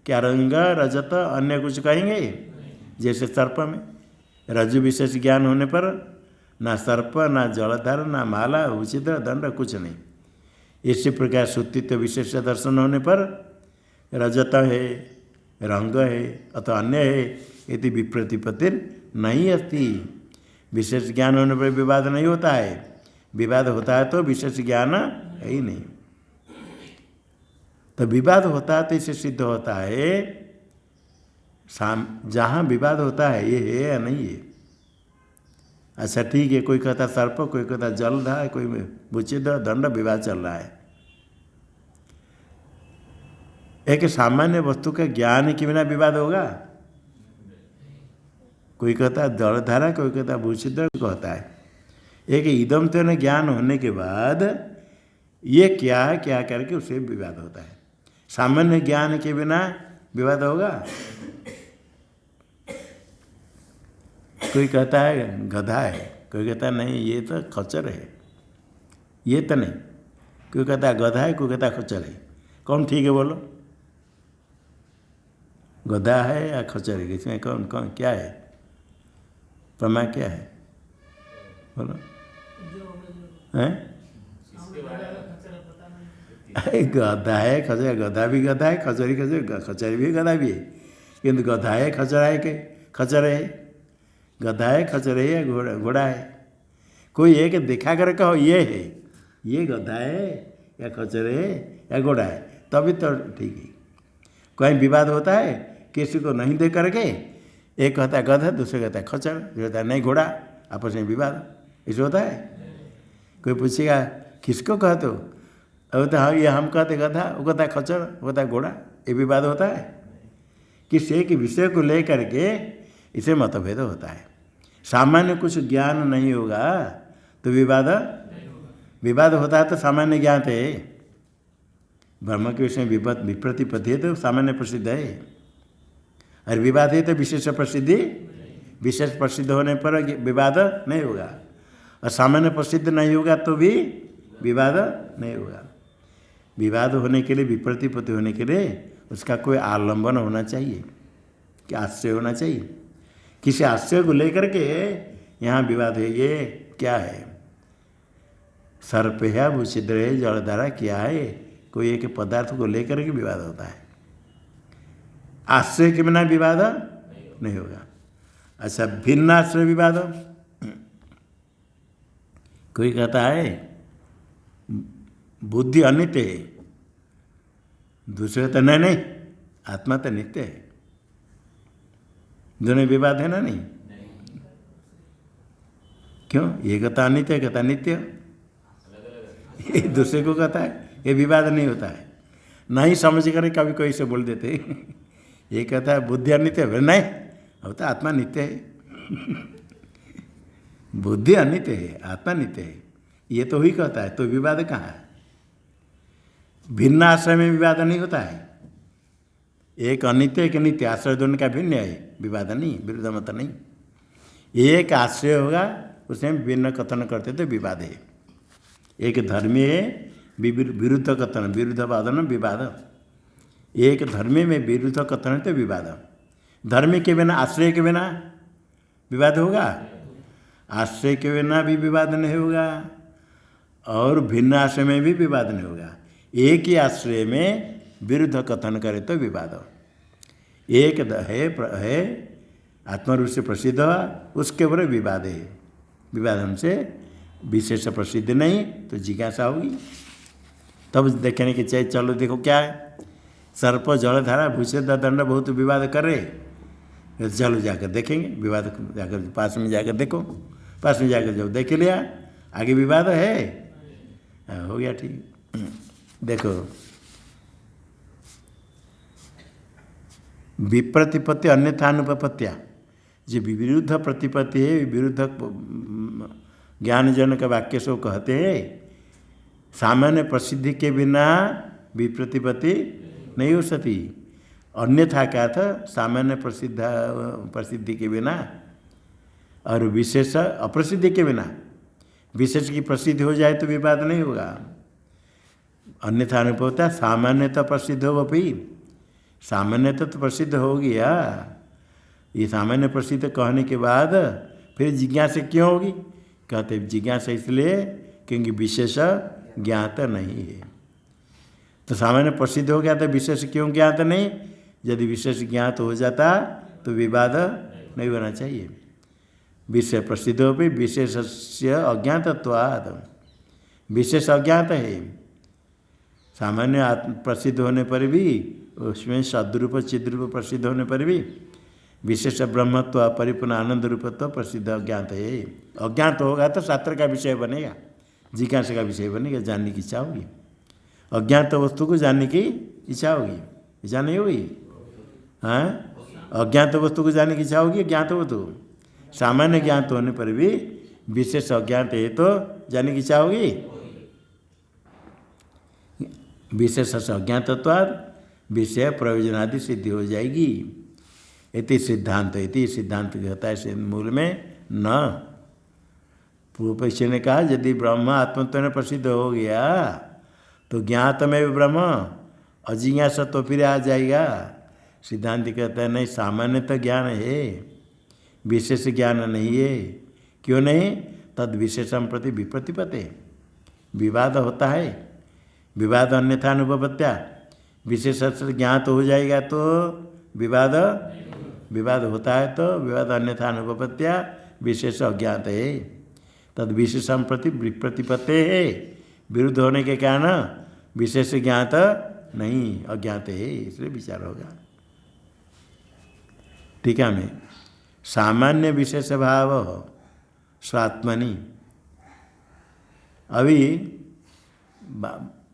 क्या रंग रजत अन्य कुछ कहेंगे? जैसे सर्प में रज्जु विशेष ज्ञान होने पर ना सर्प, ना जलधार, ना माला, उचित दंड कुछ नहीं। इसी प्रकार सुक्तित्व विशेष दर्शन होने पर रजत है, रंग है अथवा अन्य है, यदि विप्रतिपत्ति नहीं अस्ति। विशेष ज्ञान होने पर विवाद नहीं होता है, विवाद होता है तो विशेष ज्ञान है ही नहीं। तो विवाद होता है तो इसे सिद्ध होता है, जहाँ विवाद होता है ये है या नहीं है। अच्छा ठीक है, कोई कहता सर्प, कोई कहता जलधार, कोई भूचिद दंड, विवाद चल रहा है। एक सामान्य वस्तु का ज्ञान के बिना विवाद होगा? कोई कहता है जलधारा, कोई कहता है भूचिद कहता है। एक इदम तो न ज्ञान होने के बाद ये क्या है क्या करके उससे विवाद होता है। सामान्य ज्ञान के बिना विवाद होगा? कोई कहता है गधा है, कोई कहता है नहीं ये तो खच्चर है, ये तो नहीं। कोई कहता है गधा है, कोई कहता है खच्चर है। कौन ठीक है बोलो? गधा है या खच्चर है, इसमें कौन कौन क्या है? प्रमा क्या है बोलो? हैं? गधा है खच्चर, गधा भी गधा है, खच्चरी खच्चर, खच्चरी भी गधा भी है। किंतु गधा है खच्चर है के खच्चर है, गधा है खच्चर है या घोड़ा है? कोई एक दिखा कर कहो ये है, ये गधा है या खच्चर है या घोड़ा है, तभी तो ठीक है। कहीं विवाद होता है किसी को नहीं दे करके, एक कहता है गधा, दूसरे कहता है खच्चर, जो कहता है नहीं घोड़ा, आपस में विवाद ऐसे होता है। कोई पूछेगा किसको कहते हो, अब तो हाँ ये हम कहते गधा, वो कहता है खच्चर, वो कहता है घोड़ा, ये विवाद होता है। किसी एक विषय को लेकर के इसे मतभेद होता है। सामान्य कुछ ज्ञान नहीं होगा तो विवाद होता है। तो सामान्य ज्ञान है, ब्रह्म के विषय में विप्रतिपत्ति है तो सामान्य प्रसिद्ध है, और विवाद है तो विशेष प्रसिद्धि, विशेष प्रसिद्ध होने पर विवाद नहीं होगा, और सामान्य प्रसिद्ध नहीं होगा तो भी विवाद नहीं होगा। विवाद होने के लिए, विप्रतिपत्ति होने के लिए उसका कोई आलंबन होना चाहिए, कि आश्रय होना चाहिए। किसी आश्रय को लेकर के यहाँ विवाद है, ये क्या है? सर्प है, भूछिद्र है, जलधारा क्या है? कोई एक पदार्थ को लेकर के विवाद होता है। आश्रय के बिना विवाद नहीं होगा। अच्छा, भिन्न आश्रय विवाद, कोई कहता है बुद्धि अनित्य है, दूसरे कहता नहीं नहीं आत्मा तो नित्य है। दोनों विवाद है ना? नहीं क्यों? ये कहता अनित्य, कहता नित्य, ये दूसरे को कहता है, ये विवाद नहीं होता है। नहीं समझ कर कभी कोई से बोल देते ये कहता है बुद्धि अनित्य है, नहीं अब तो आत्मा नित्य है। बुद्धि अनित्य है, आत्मा नित्य है, ये तो ही कहता है, तो विवाद कहाँ है? भिन्न आश्रय में विवाद नहीं होता है। एक अनित्य एक नित्य, आश्रय दोनों का भिन्न है, विवाद नहीं, विरुद्ध मत नहीं। एक आश्रय होगा उसमें भिन्न कथन करते तो विवाद है। एक धर्मी है, विरुद्ध कथन, विरुद्ध वादन विवाद। एक धर्मी में विरुद्ध कथन तो विवाद। धर्मी के बिना, आश्रय के बिना विवाद होगा? आश्रय के बिना भी विवाद नहीं होगा, और भिन्न आश्रय में भी विवाद नहीं होगा। एक ही आश्रय में विरुद्ध कथन करे तो विवाद। एक है आत्मरूप से प्रसिद्ध हुआ, उसके ऊपर विवाद है। विवाद हमसे विशेष प्रसिद्ध नहीं तो जिज्ञासा होगी। तब देखने के चाहिए, चलो देखो क्या है, सर्प जलधारा भूषे दंड बहुत विवाद कर रहे, चलो जाकर देखेंगे। विवाद जाकर पास में जाकर देखो, पास में जाकर जब देख लिया आगे विवाद है, हो गया ठीक। देखो विप्रतिपत्ति अन्यथानुपत्या, जो विरुद्ध प्रतिपत्ति है, विरुद्ध ज्ञानजनक वाक्य से कहते हैं, सामान्य प्रसिद्धि के बिना विप्रतिपत्ति नहीं हो सकती। अन्यथा क्या था, सामान्य प्रसिद्धि के बिना और विशेष अप्रसिद्धि के बिना, विशेष की प्रसिद्धि हो जाए तो विवाद नहीं होगा। अन्यथा अनुपत्या सामान्यतः प्रसिद्ध हो, फिर सामान्यतः तो प्रसिद्ध हो गया, ये सामान्य प्रसिद्ध कहने के बाद फिर जिज्ञासा क्यों होगी, कहते जिज्ञासा इसलिए क्योंकि विशेष ज्ञात नहीं है। तो सामान्य प्रसिद्ध हो गया तो विशेष क्यों ज्ञात नहीं, यदि विशेष ज्ञात हो जाता तो विवाद नहीं होना चाहिए। विशेष प्रसिद्ध हो भी विशेष से अज्ञातत्वात्, विशेष अज्ञात है। सामान्य प्रसिद्ध होने पर भी उसमें सद्रूप चिद्रूप प्रसिद्ध होने पर भी विशेष ब्रह्मत्व परिपूर्ण आनंद रूपत्व प्रसिद्ध अज्ञात है। अज्ञात होगा तो शास्त्र का विषय बनेगा, जिज्ञासा का विषय बनेगा, जानने की इच्छा होगी। अज्ञात वस्तु को जानने की इच्छा होगी, इच्छा नहीं होगी? हाँ, अज्ञात वस्तु को जानने की इच्छा होगी, ज्ञात वस्तु। सामान्य ज्ञात होने पर भी विशेष अज्ञात है तो जानने की इच्छा होगी। विशेष अज्ञातत्वाद विषय प्रयोजन आदि सिद्धि हो जाएगी। इति सिद्धांत, इति सिद्धांत कहता है मूल में न। पूर्व पक्ष ने कहा यदि ब्रह्म आत्मत्व में प्रसिद्ध हो गया तो ज्ञात में ब्रह्म, अजिज्ञासा तो फिर आ जाएगा। सिद्धांत कहता है नहीं, सामान्य तो ज्ञान है, विशेष ज्ञान नहीं है। क्यों नहीं? तद विशेषम प्रति विप्रतिपत्ति, विवाद होता है। विवाद अन्यथा अनुपत्या, विशेष ज्ञात हो जाएगा तो विवाद होता है, तो विवाद अन्यथा अनुपत्या विशेष अज्ञात है। तद विशेषम प्रति विप्रतिपत्ति है, विरुद्ध होने के कारण विशेष ज्ञात नहीं, अज्ञात है, इसलिए विचार होगा। टीका में सामान्य विशेष भाव स्वात्मनि, अभी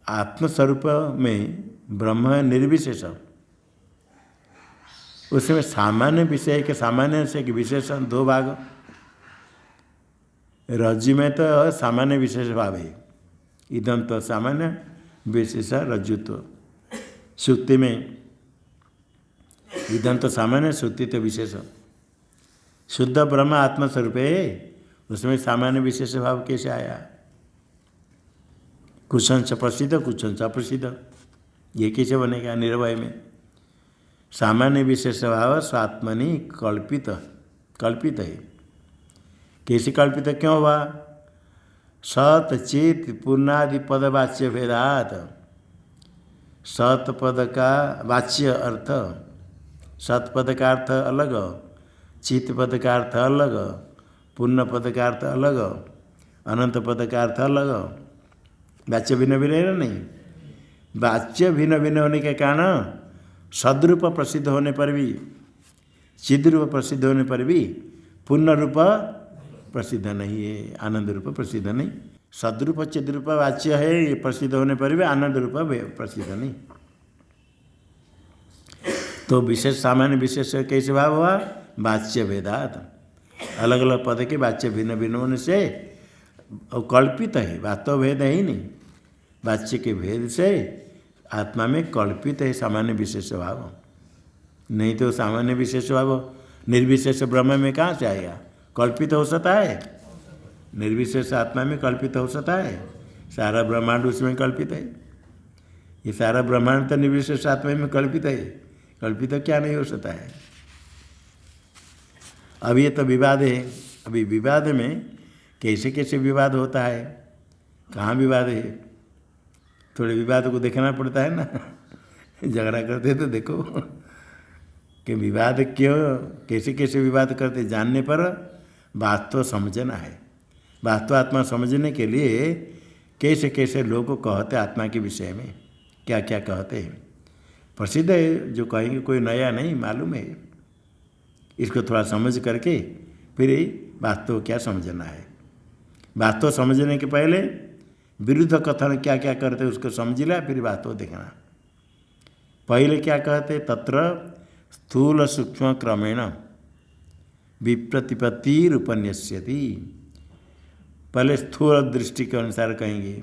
आत्मस्वरूप में ब्रह्म निर्विशेष, उसमें सामान्य विषय के सामान्य से विशेषण दो भाग। रज्जु में तो सामान्य विशेष भाव है, इदम तो सामान्य विशेष रज्जुत्व। सुक्ति में इदम तो सामान्य, सुक्ति तो विशेष। शुद्ध ब्रह्म आत्मस्वरूप है, उसमें सामान्य विशेष भाव कैसे आया? कुछ अंश प्रसिद्ध कुछ अंश अप्रसिद्ध, ये कैसे बनेगा? निर्भय में सामान्य विशेष भाव स्वात्मनि कल्पित है। कैसे कल्पित क्यों हुआ? सत चित पूर्णादि पदवाच्य भेदात, सत पद का वाच्य अर्थ, सत पद का अर्थ अलग, चित पद का अर्थ अलग, पूर्ण पद का अर्थ अलग, अनंत पद का अर्थ अलग। वाच्य भिन्न भिन्न है नहीं? वाच्य भिन्न भिन्न होने के कारण सद्रूप प्रसिद्ध होने पर भी, चिद्रूप प्रसिद्ध होने पर भी पूर्ण रूप प्रसिद्ध नहीं है, आनंद रूप प्रसिद्ध नहीं। सद्रूप चिद्रूप वाच्य है, ये प्रसिद्ध होने पर भी आनंद रूप प्रसिद्ध नहीं। तो विशेष सामान्य विशेष कैसे भाव हुआ? वाच्य भेदात, अलग अलग पद के वाच्य भिन्न भिन्न होने से कल्पित है, वास्तव भेद है ही नहीं। वाच्य के भेद से आत्मा में कल्पित है सामान्य विशेष भाव, नहीं तो सामान्य विशेष भाव निर्विशेष ब्रह्म में कहाँ से आएगा? कल्पित हो सकता है? निर्विशेष आत्मा में कल्पित हो सकता है? सारा ब्रह्मांड उसमें कल्पित है। ये सारा ब्रह्मांड तो निर्विशेष आत्मा में कल्पित है, कल्पित तो क्या नहीं हो सकता है? अब ये तो विवाद है। अभी विवाद में कैसे कैसे विवाद होता है, कहाँ विवाद है? थोड़े विवाद को देखना पड़ता है ना। झगड़ा करते तो देखो कि विवाद क्यों, कैसे कैसे विवाद करते, जानने पर वास्तव समझना है। वास्तव आत्मा समझने के लिए कैसे कैसे लोग कहते आत्मा के विषय में क्या क्या कहते हैं, प्रसिद्ध है। जो कहेंगे कोई नया नहीं, मालूम है। इसको थोड़ा समझ करके फिर वास्तव क्या समझना है। वास्तव समझने के पहले विरुद्ध कथन क्या क्या करते उसको समझ लिया, फिर वास्तव देखना। पहले क्या कहते, तत्र स्थूल सूक्ष्म क्रमेण विप्रतिपत्तिरुपन्यस्यति। पहले स्थूल दृष्टि के अनुसार कहेंगे,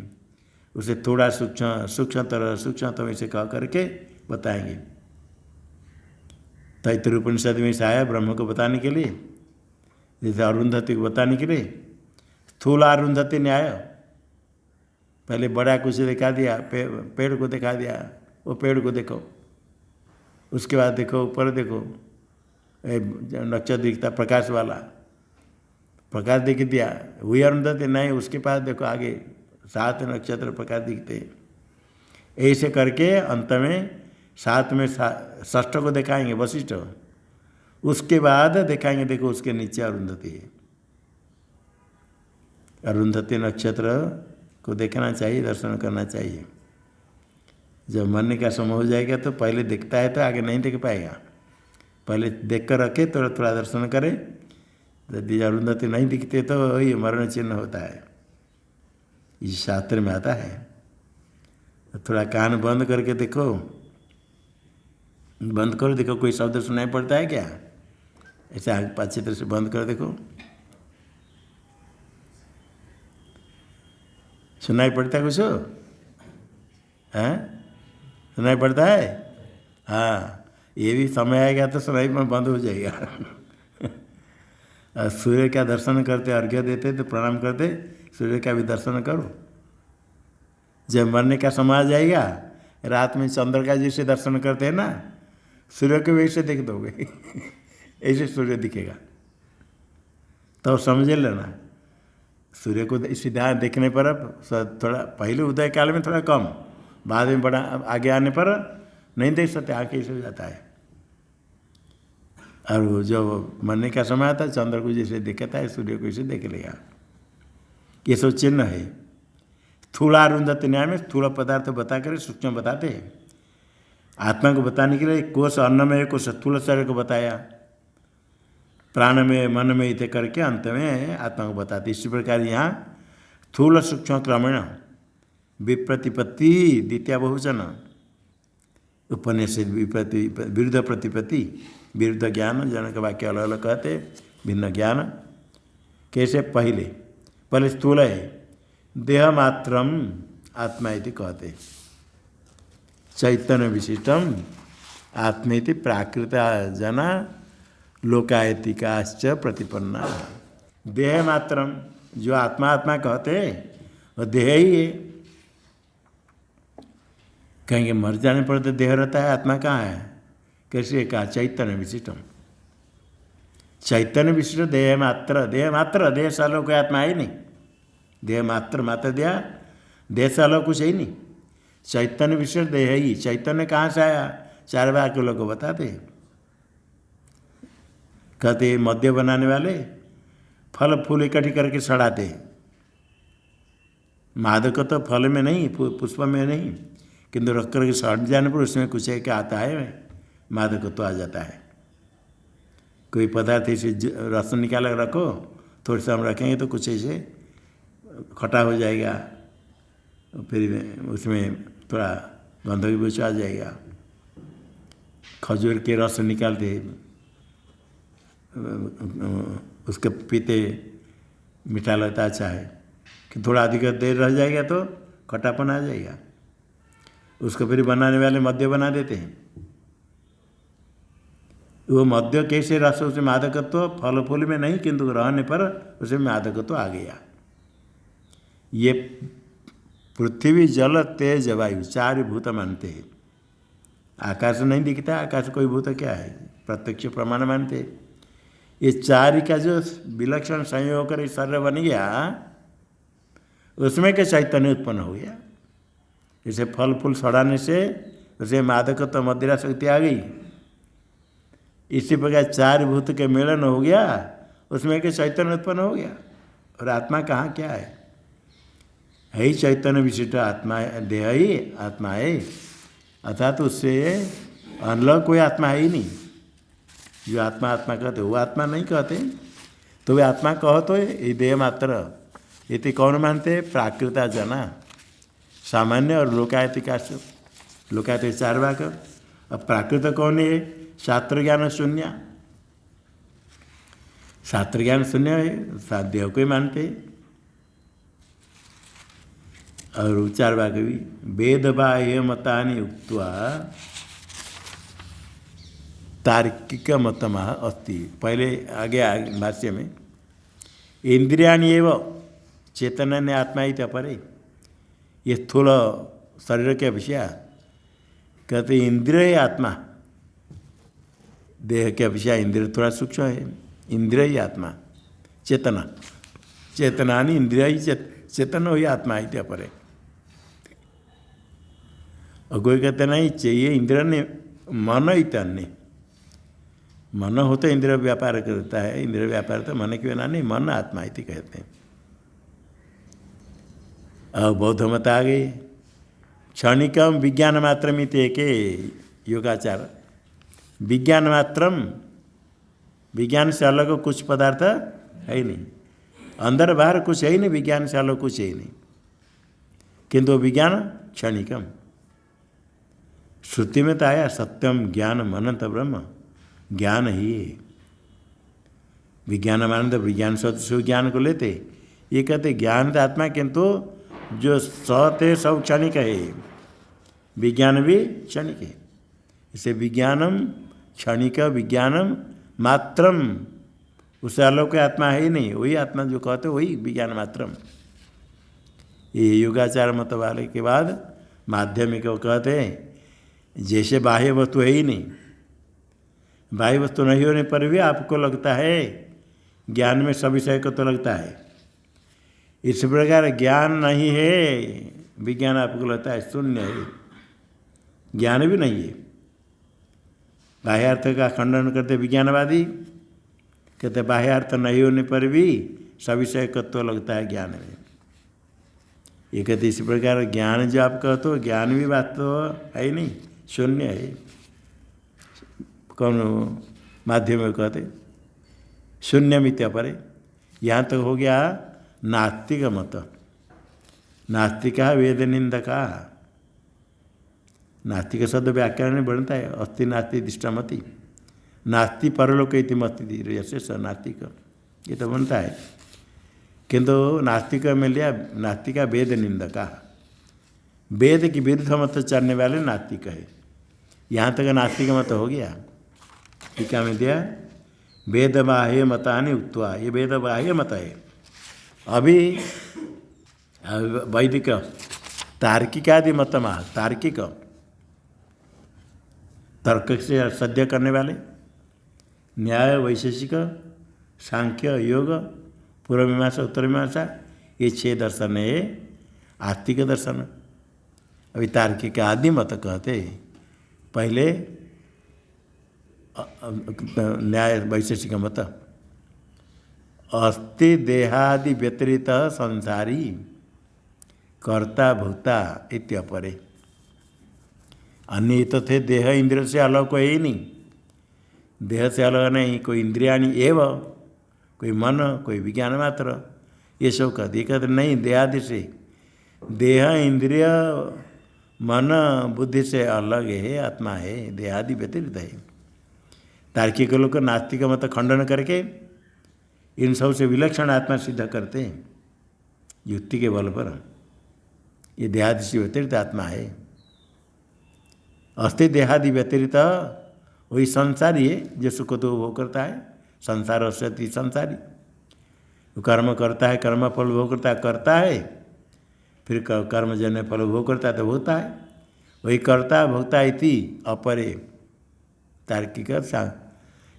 उसे थोड़ा सूक्ष्मतम इसे कह करके बताएंगे। तैत्तिरीय उपनिषद में से आया ब्रह्म को बताने के लिए, जैसे अरुंधति को बताने के लिए स्थूल अरुंधति न्याय। पहले बड़ा कुछ दिखा दिया, पेड़ को दिखा दिया, वो पेड़ को देखो, उसके बाद देखो ऊपर देखो नक्षत्र दिखता प्रकाश वाला, प्रकाश दिख दिया, वही अरुंधति नहीं, उसके पास देखो आगे 7 नक्षत्र प्रकाश दिखते। ऐसे करके अंत में 7 में 6 को दिखाएंगे वशिष्ठ, उसके बाद दिखाएंगे देखो उसके नीचे अरुंधति है। अरुंधति नक्षत्र को देखना चाहिए, दर्शन करना चाहिए। जब मरने का समय हो जाएगा तो पहले दिखता है तो आगे नहीं देख पाएगा, पहले देख कर रखे थोड़ा थोड़ा दर्शन करे। यदि अरुंधति नहीं दिखते तो ये मरण चिन्ह होता है, इस शास्त्र में आता है। थोड़ा कान बंद करके देखो, बंद करो, देखो कोई शब्द सुनाई पड़ता है क्या, ऐसे अच्छी तरह से बंद कर देखो, सुनाई पड़ता है कुछ? हैं, सुनाई पड़ता है? हाँ, ये भी समय आएगा तो सुनाई बंद हो जाएगा। सूर्य का दर्शन करते, अर्घ्य देते तो प्रणाम करते, सूर्य का भी दर्शन करो। जब मरने का समय आ जाएगा, रात में चंद्र का जैसे दर्शन करते हैं ना, सूर्य को वैसे देख दोगे। ऐसे सूर्य दिखेगा तो समझ लेना। सूर्य को इसी ध्यान देखने पर थोड़ा पहले उदय काल में थोड़ा कम, बाद में बड़ा आगे आने पर नहीं देख सकते, आँखें ऐसे हो जाता है। और जब मरने का समय आता है, चंद्र को जैसे दिखता है, सूर्य को इसे देख लेगा। ये सब चिन्ह है। स्थूल अरुंधति न्याय में स्थूल पदार्थ बता कर सूक्ष्म बताते हैं। आत्मा को बताने के लिए कोष अन्नमय को स्थूल शरीर को बताया, प्राण में मन में इतने करके अंत में आत्मा को बताते। इसी प्रकार यहाँ स्थूल सूक्ष्म क्रमेण विप्रतिपत्ति द्वितीय बहुवचन, उपनिषद विरुद्ध प्रतिपत्ति, विरुद्ध ज्ञान, जनक वाक्य अलग अलग कहते, भिन्न ज्ञान। कैसे? पहले स्थूल है, देह मात्रम आत्मा इति कहते, चैतन्य विशिष्टम आत्मेति प्राकृत जना लोकायतिकाश्च प्रतिपन्ना। देह मात्रम, जो आत्मा आत्मा कहते वो देह ही है। कहेंगे मर जाने पर तो देह रहता है, आत्मा कहाँ है? कैसे कहा? चैतन्य विशिष्टम, चैतन्य विशिष्ट देह मात्र, देह सालों कोई आत्मा है ही नहीं। देह मात्र देह, देह सालों कुछ है ही नहीं। चैतन्य विशिष्ट देह ही। चैतन्य कहाँ से आया? 4 वाक्य लोग को बताते, कहते मद्य बनाने वाले फल फूल इकट्ठी करके सड़ाते। मादक तो फल में नहीं, पुष्प में नहीं, किंतु रख करके सड़ जाने पर उसमें कुछ है क्या आता है, मादक तो आ जाता है। कोई पदार्थ ऐसे रस निकाल कर रखो, थोड़ी सा हम रखेंगे तो कुछ ऐसे खट्टा हो जाएगा, फिर उसमें थोड़ा गंध भी कुछ आ जाएगा। खजूर के रस निकालते, उसके पीते मीठा लगता अच्छा है, कि थोड़ा अधिक देर रह जाएगा तो खट्टापन आ जाएगा। उसको फिर बनाने वाले मद्य बना देते हैं। वो मद्य कैसे रस, उसे मादकत्व फल फूल में नहीं, किंतु रहने पर उसे मादकत्व आ गया। ये पृथ्वी जल तेज वायु 4 भूत मानते हैं। आकाश नहीं दिखता, आकाश कोई भूत क्या है, प्रत्यक्ष प्रमाण मानते। ये 4 का जो विलक्षण संयोग होकर इस शरीर बन गया, उसमें के चैतन्य उत्पन्न हो गया। जैसे फल फूल सड़ाने से उसे मादक तो मदिरा शक्ति आ गई, इसी प्रकार चार भूत के मिलन हो गया, उसमें के चैतन्य उत्पन्न हो गया। और आत्मा कहाँ क्या है ही चैतन्य विशिष्ट आत्मा, देह ही आत्मा है। अर्थात उससे अलग कोई आत्मा है ही नहीं। जो आत्मा आत्मा कहते वो आत्मा नहीं कहते, तो वे आत्मा कहो तो ये देह मात्र। इति कौन मानते? प्राकृता जना, सामान्य और लोकायतिका। लोकायतिक चार भाग। अब प्राकृत कौन है? शास्त्र ज्ञान शून्य। शास्त्र ज्ञान शून्य है, देह को ही मानते। और चार भाग भी वेद बाह्य मतानि उक्त्वा तार्किक मतम अस्ति। पहले आगे भाष्य में इंद्रियाणि एव चेतन ने आत्मा ही अपरे, ये स्थूल शरीर के विषय कहते इंद्रिय आत्मा, देह के विषय इंद्रिय थोड़ा सूक्ष्म है। इंद्रिय ही आत्मा, चेतना, चेतनानि इंद्रिय ही चेतन हो आत्मा ही अपरे। और कोई कहते नहीं चाहिए इंद्रिय ने मन ही तन्ने, मन हो तो इंद्रिय व्यापार करता है, इंद्रिय व्यापार तो मन के बिना नहीं, मन आत्मा इति कहते हैं। और बौद्ध मत आ गए क्षणिकम विज्ञान मात्रम एक योगाचार। विज्ञान मात्रम, विज्ञान से अलग कुछ पदार्थ है ही नहीं, अंदर बाहर कुछ है ही नहीं, विज्ञान से अलग कुछ है ही नहीं, किंतु विज्ञान क्षणिकम। श्रुति में तो आया सत्यम ज्ञान मनंत ब्रह्म, ज्ञान ही है। विज्ञान मानंद विज्ञान सत्य ज्ञान को लेते, ये कहते ज्ञान तो आत्मा, किंतु जो सत है सब क्षणिक है, विज्ञान भी क्षणिक है। इसे विज्ञानम क्षणिक विज्ञानम मात्रम, उससे अलग कोई आत्मा है ही नहीं, वही आत्मा जो कहते वही विज्ञान मात्रम। ये योगाचार मत वाले के बाद माध्यमिक को कहते हैं जैसे बाह्य वस्तु है ही नहीं, बाह्य वस्तु नहीं होने पर भी आपको लगता है ज्ञान में सब विषय को तो लगता है, इस प्रकार ज्ञान नहीं है, विज्ञान आपको लगता है शून्य है, ज्ञान भी नहीं है। बाह्यार्थ का खंडन करते विज्ञानवादी, कहते बाह्यार्थ नहीं होने पर भी सविषय तत्व लगता है ज्ञान में। ये कहते इसी प्रकार ज्ञान जो आप कहते हो ज्ञान भी बात तो है ही नहीं, शून्य है। कौन माध्यम में कहते शून्य मित्य परे। यहाँ तक तो हो गया नास्तिक मत। नास्तिका वेद निंदका, नास्तिक शब्द व्याकरण में बनता है अस्ति नास्ति दृष्टमति, नास्ति परलोक इति मति जैसे स नास्तिक, ये तो बनता है। किंतु नास्तिक में लिया नास्तिका वेद निंदका, वेद की विरुद्ध मत चलने वाले नास्तिक है। यहाँ तक नास्तिक मत हो गया। टीका में दिया वेद बाह्य मतानि उक्त्वा, ये वेद बाह्य मत है। अभी वैदिक तार्किक आदि मतमा, तार्किक तर्क से सद्य करने वाले, न्याय वैशेषिक सांख्य योग पूर्व मीमांसा उत्तर मीमांसा, ये 6 दर्शन है आस्तिक दर्शन। अभी तार्किक आदि मत कहते, पहले न्याय वैशेषिक मत अस्ति देहादि व्यतिरित संसारी कर्ता भोक्ता इत्यपरे। अन्य तो थे देह इंद्रिय से अलग कोई ही नहीं, देह से अलग नहीं, कोई इंद्रियाणि एव, कोई मन, कोई विज्ञान मात्र, ये सब कहते नहीं देहादि से, देह इंद्रिय मन बुद्धि से अलग है, आत्मा है, देहादि व्यतिरित है। तार्किक लोग नास्तिक मत खंडन करके इन सब से विलक्षण आत्मा सिद्ध करते हैं युक्ति के बल पर। ये देहादि से व्यतिरिक्त आत्मा है। अस्ति देहादि व्यतिरित वही संसारी है, जो सुख तो भोग करता है, संसार अस्ति संसारी, वो कर्म करता है, कर्म फल भोग करता है, फिर कर्मजन्य फल भोग करता है तो होता है, वही कर्ता भोक्ता इति अपरे। तार्किक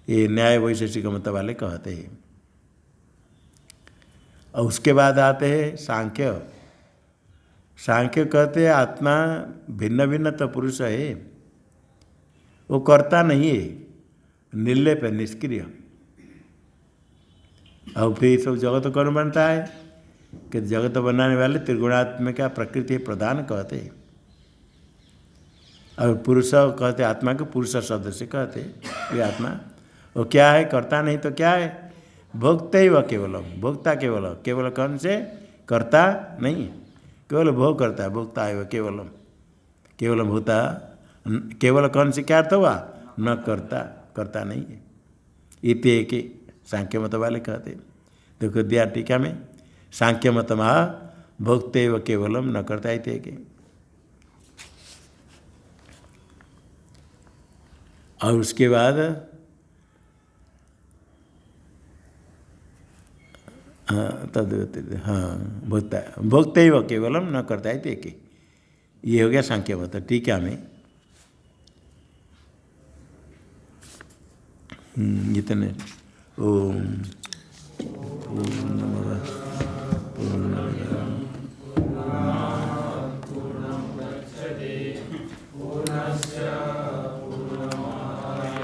ये न्याय वैशेषिक मत वाले कहते हैं। और उसके बाद आते हैं सांख्य, सांख्य कहते आत्मा भिन्न भिन्न तो पुरुष है, वो करता नहीं है, निर्लेप है, निष्क्रिय। और फिर सब जगत कौन बनता है कि जगत बनाने वाले त्रिगुणात्मिक प्रकृति प्रधान कहते, और पुरुष कहते आत्मा के पुरुष सदस्य कहते। ये आत्मा वो क्या है, करता नहीं तो क्या है, भोगते ही वह केवलम, भोगता केवल, केवल कौन से, करता नहीं, केवल भोग करता है, भोगता है वह केवलम, केवलम होता, केवल कौन से क्या अर्थ हुआ, न करता, करता नहीं है। इति एक सांख्य मत वाले कहते। देखो दिया टीका में, सांख्य मत महा भोगते व केवलम न करता इति एक। और उसके बाद हाँ भोगता, भोगते ही व केवलम न करता है एक। ये हो गया सांख्य मत। टीका में इतने ओम पूर्णमदः पूर्णमिदं पूर्णात् पूर्णमुदच्यते पूर्णस्य पूर्णमादाय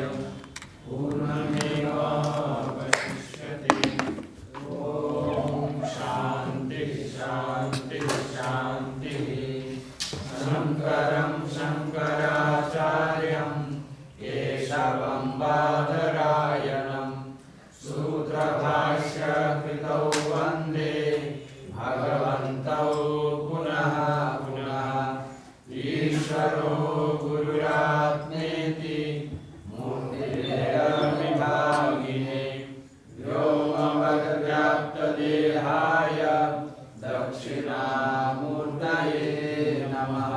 पूर्णमेवावशिष्यते। ओम शांति शांति शांति। शंकरं शंकराचार्यं केशवं बादरायणं सूत्रभाष्य कृतौ वन्दे भगवन्तौ पुनः पुनः। ईश्वरो गुरुरात्मेति मूर्तिभेदविभागिने व्योमवद्व्याप्तदेहाय दक्षिणामूर्तये नमः।